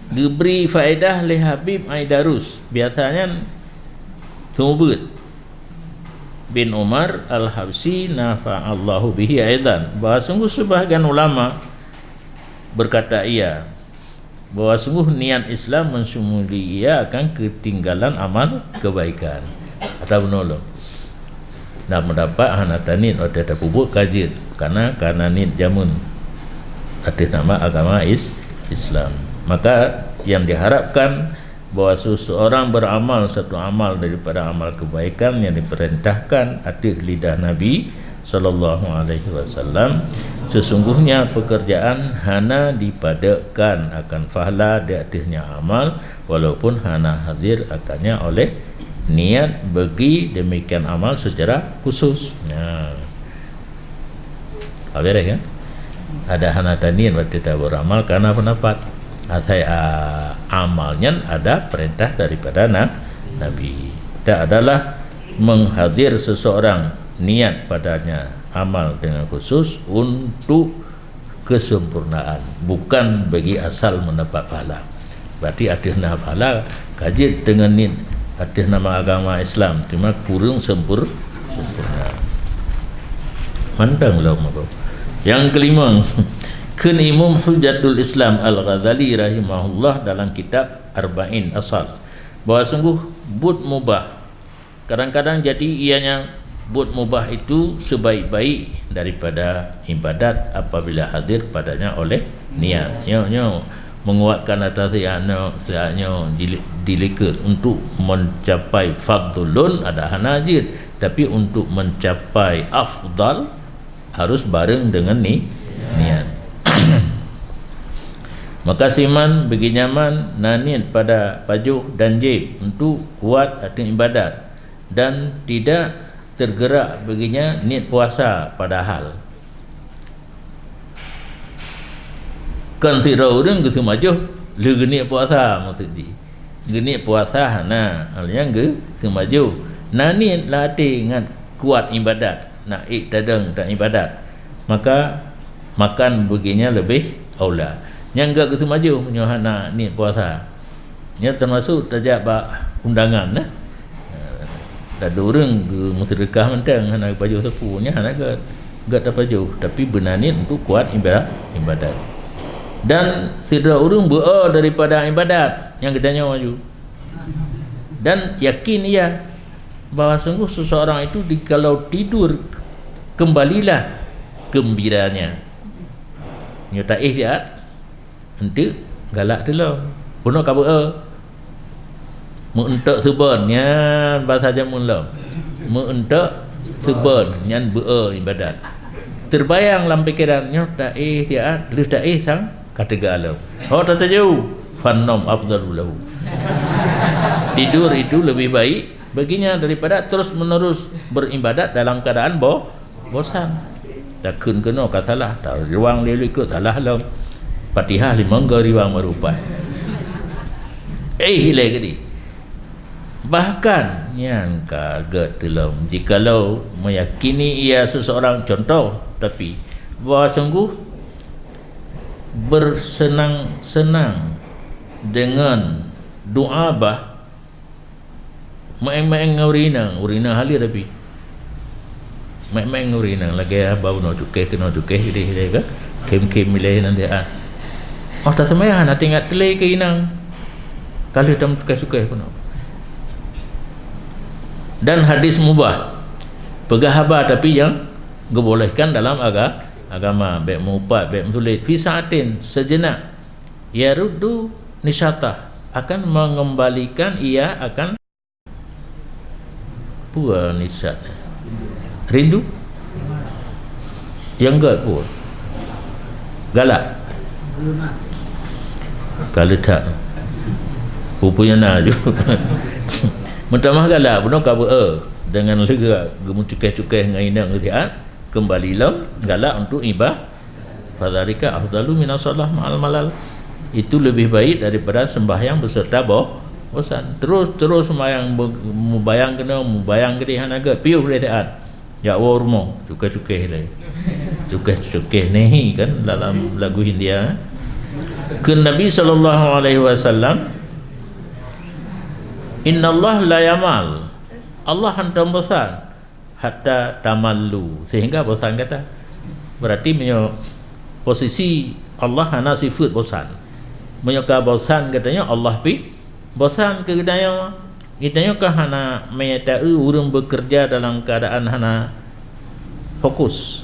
[SPEAKER 1] Diberi faedah oleh Habib Aidarus. Biasanya Thubut bin Umar Al-Habsi nafa'allahu bihi aidan. Bahawa sungguh sebahagian ulama berkata ia bahawa sungguh niat Islam mensumuli ia akan ketinggalan amal kebaikan atau menolong nak mendapat hanatanit atau ada pupuk kajit karena nit jamun atas nama agama Islam. Maka yang diharapkan bahawa seseorang beramal satu amal daripada amal kebaikan yang diperintahkan atas lidah Nabi sallallahu alaihi wasallam, sesungguhnya pekerjaan hana dipadakan akan pahala di atasnya amal walaupun hana hadir akannya oleh niat bagi demikian amal secara khusus. Beres kan? Ada hana tanien waktu kita beramal karena pendapat amalnya ada perintah daripada Nabi. Tidak adalah menghadir seseorang niat padanya amal dengan khusus untuk kesempurnaan, bukan bagi asal mendapat pahala. Berarti atasnya pahala kaji dengan niat atas nama agama Islam, cuma kurang sempurna. Mandanglah apa. Yang kelima, kun Imam Hujjatul Islam Al-Ghazali rahimahullah dalam kitab Arba'in Asal, bahawa sungguh bud mubah kadang-kadang jadi ianya bud mubah itu sebaik-baik daripada ibadat apabila hadir padanya oleh niat. Nyo menguatkan atas ianya dilikur untuk mencapai fadlun ada hanajid, tapi untuk mencapai afdal harus bareng dengan niat. Maka siman bagi nyaman nanit pada baju dan jib untuk kuat atas ibadat dan tidak tergerak baginya niat puasa padahal kan tidak orang ke semaju le niat puasa maksudnya niat puasa alnya ke semaju nanit latih ingat kuat ibadat nak tadang tak ibadat, maka makan baginya lebih aula. Yang enggak ke semaju menyohana niat puasa nya termasuk tajak undangan ada orang ke musyrikah mentang nak baju sapu nya nak enggak dapat baju tapi benanit untuk kuat ibadat. Dan tidak orang berdoa daripada ibadat yang kedanya maju. Dan yakin ia bahawa sungguh seseorang itu kalau tidur kembalilah gembiranya. Nyata ihtiat henti galak dulu. Puno ka mentak seban nyan bahasa jamun lah. Mentak seban nyan bea ibadat. Terbayang dalam pikirannya tak ihtiat, lu tak sang kata galau. Oh tak jauh. Fannom afdalu lahu. Tidur itu lebih baik baginya daripada terus menerus beribadat dalam keadaan bosan. Tak kena salah, tak ruang dia ikut salah lah. Fatihah 5 riwang merupai. Hilai ke ni. Bahkan yang kaget dalam jikalau meyakini ia seseorang contoh tapi bahawa sungguh bersenang-senang dengan doa main-main urina halir tapi main-main urina lagi bau no cukai kena cukai hidai ke kem-kem milih nanti oh tak semaya nak tinggal telai ke inang kalau tam sukai-sukai pun dan hadis mubah pegahaba tapi yang dibolehkan dalam agama baik mupat baik sulit fi sa'atin sejenak yaruddu nisyatah akan mengembalikan ia akan pura nisyat rindu yang enggak pun galak kalau tak rupanya nak juga mentamah galak benar kau dengan lega gemu cukai-cukai dengan inang lihat kembali lam galak untuk ibadah fadzalika afdalu minas shalah ma'al malal itu lebih baik daripada sembahyang beserta bosan terus sembahyang membayang gede hanaga piu perasaan ya warmo cukai-cukai lagi cukai ni kan dalam lagu Hindia ke Nabi sallallahu alaihi wasallam innallah la yamal Allah hantam bosan hatta tamallu sehingga bosan kata berarti punya posisi Allah hana sifat bosan menyuka bosan katanya Allah pi bosan ke katanya kah hana menyatakan urang bekerja dalam keadaan hana fokus,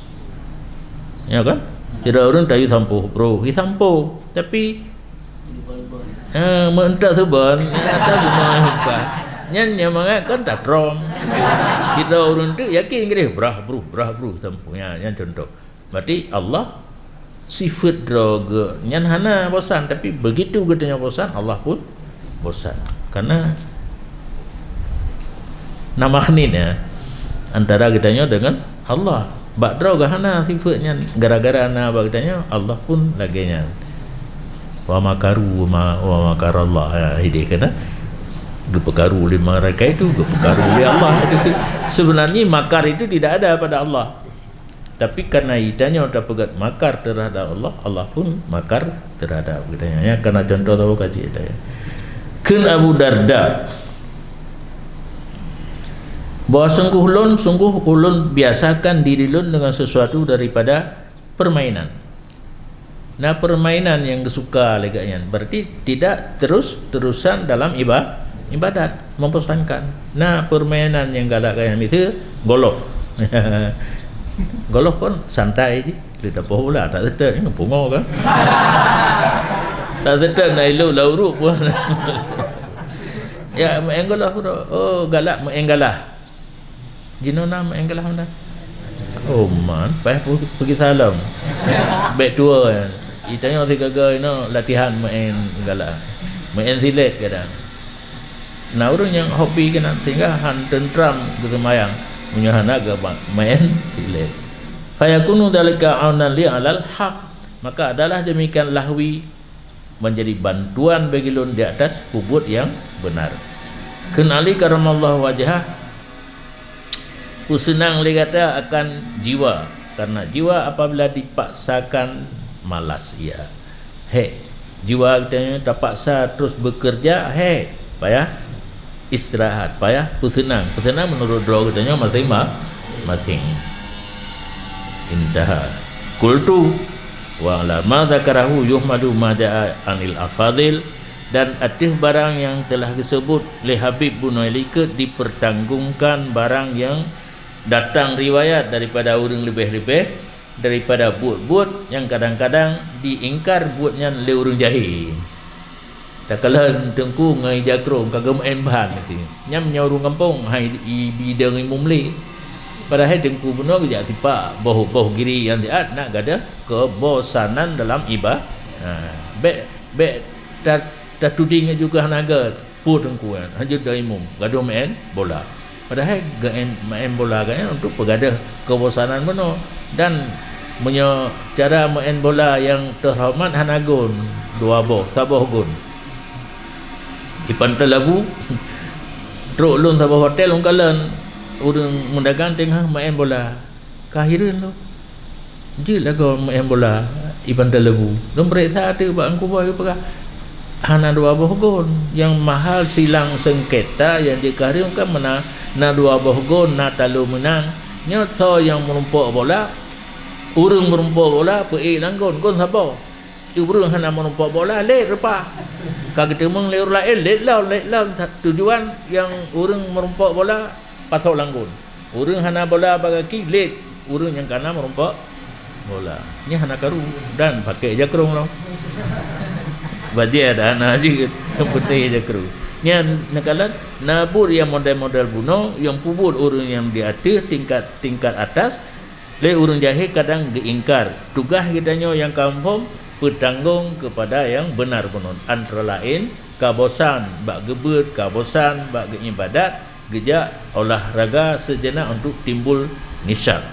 [SPEAKER 1] ya kan? Tidak orang tahu sampo bro, sampo tapi mentak seban atas rumah hubah nyanyi mangat kan tak rom kita orang tu yakin ke dia brah bro sampunya yang contoh berarti Allah sifat droga nyan hana bosan tapi begitu katanya bosan Allah pun bosan karena nama khnina antara katanya dengan Allah bak droga hana sifatnya gara-gara hana katanya Allah pun laginya wa makaru wa makarallah ya hidih kena gepekaru oleh mereka itu gepekaru oleh Allah sebenarnya makar itu tidak ada pada Allah tapi karena idanya sudah pegat makar terhadap Allah Allah pun makar terhadap katanya ya karena contoh tahu kaji itu ya kun Abu Darda bahwa sungguh ulun biasakan diri ulun dengan sesuatu daripada permainan. Nah permainan yang kesuka leganya berarti tidak terusan dalam ibadat membosankan. Nah permainan yang galak kayak itu golf. Golf pun santai je. Kita pula tak sedar ni pungo kan. Tak sedar nak elok lauru pun. Ya main golf tu. Oh galak main galah. Jinona main galah mana? Oh man, pergi salam. Back tour kan. Itanya si gagal latihan main galak. Main silet kadang. Nah orang yang hobi kena sehingga han tentram kesemayang punya anak main silet. Fayakunu dalika aunan li alal haq. Maka adalah demikian lahwi menjadi bantuan bagi lun di atas kubut yang benar. Kenali karamallahu wajhah. Senang li kata akan jiwa karena jiwa apabila dipaksakan malas ia. Jiwa kita terpaksa terus bekerja, payah istirahat, payah pesenang menurut doa katanya masing-masing. Intaha. Qultu wa la ma dzakarahu yuhmadu ma jaa anil afadil dan atih barang yang telah disebut oleh Habib bin Alike dipertanggungkan barang yang datang riwayat daripada orang lebih-lebih daripada buat-buat yang kadang-kadang diingkar buatnya oleh orang jahil. Tak kalah tengku ngai jakrom kagam emban nanti. Nyam nyaurung kampung hai i bidang imumli. Padahal tengku benar kerja tipak boh giri yang diat nak gada kebosanan dalam ibadah. Be tak tuding juga naga pu tengku kan. Hajud dah imum gaduh main bola. Padahal main bola kan untuk pegadah kebosanan benar dan punya cara main bola yang terhormat hanagun dua boh sabah gun ipan telabu truk lun sabah hotel ungkalan urang mendagang tengah main bola kahiran tu je lagu main bola ipan telabu lun periksa tu bang kubah ke hana dua boh gun yang mahal silang sengketa yang dikahiran kan mana na dua boh gun na talu menang nyot so yang merumpuk bola urang merumpuk bola pe nanggon kon sapa urang hana merumpuk bola let repa kagak temeng leur lain let lah tujuan yang urang merumpuk bola pasok langgon urang hana bola bagaki let urang yang kana merumpuk bola ni hana karu dan pakai jakrong lo baje ada hana je putih jakrong ni nakalan nabur yang model-model buno yang pubut urang yang di atas tingkat atas le urang jahil kadang diingkar tugas kitanya yang kampung bertanggung kepada yang benar benar antara lain kabosan bak gebet kabosan bak ibadat gejak olahraga sejenak untuk timbul nisab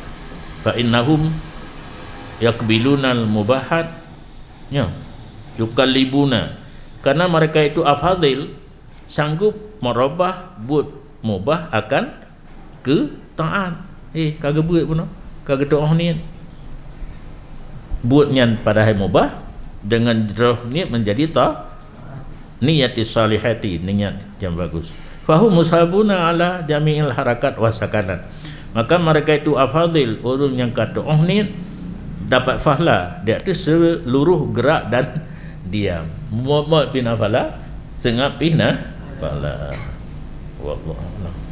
[SPEAKER 1] fa innahum yaqbilunal mubahat ya yukallibuna karena mereka itu afadil sanggup merubah buat mubah akan ke taat kagak buat pun kagak doa niat buatnya pada hari mubah dengan roh niat menjadi niyati salihati niat yang bagus fahum mushabuna ala jami'il harakat wasakanat maka mereka itu afadil orang yang kata niat dapat fahla di atas seluruh gerak dan diam Mod pina fala, sengap pina fala. Wallahu a'lam.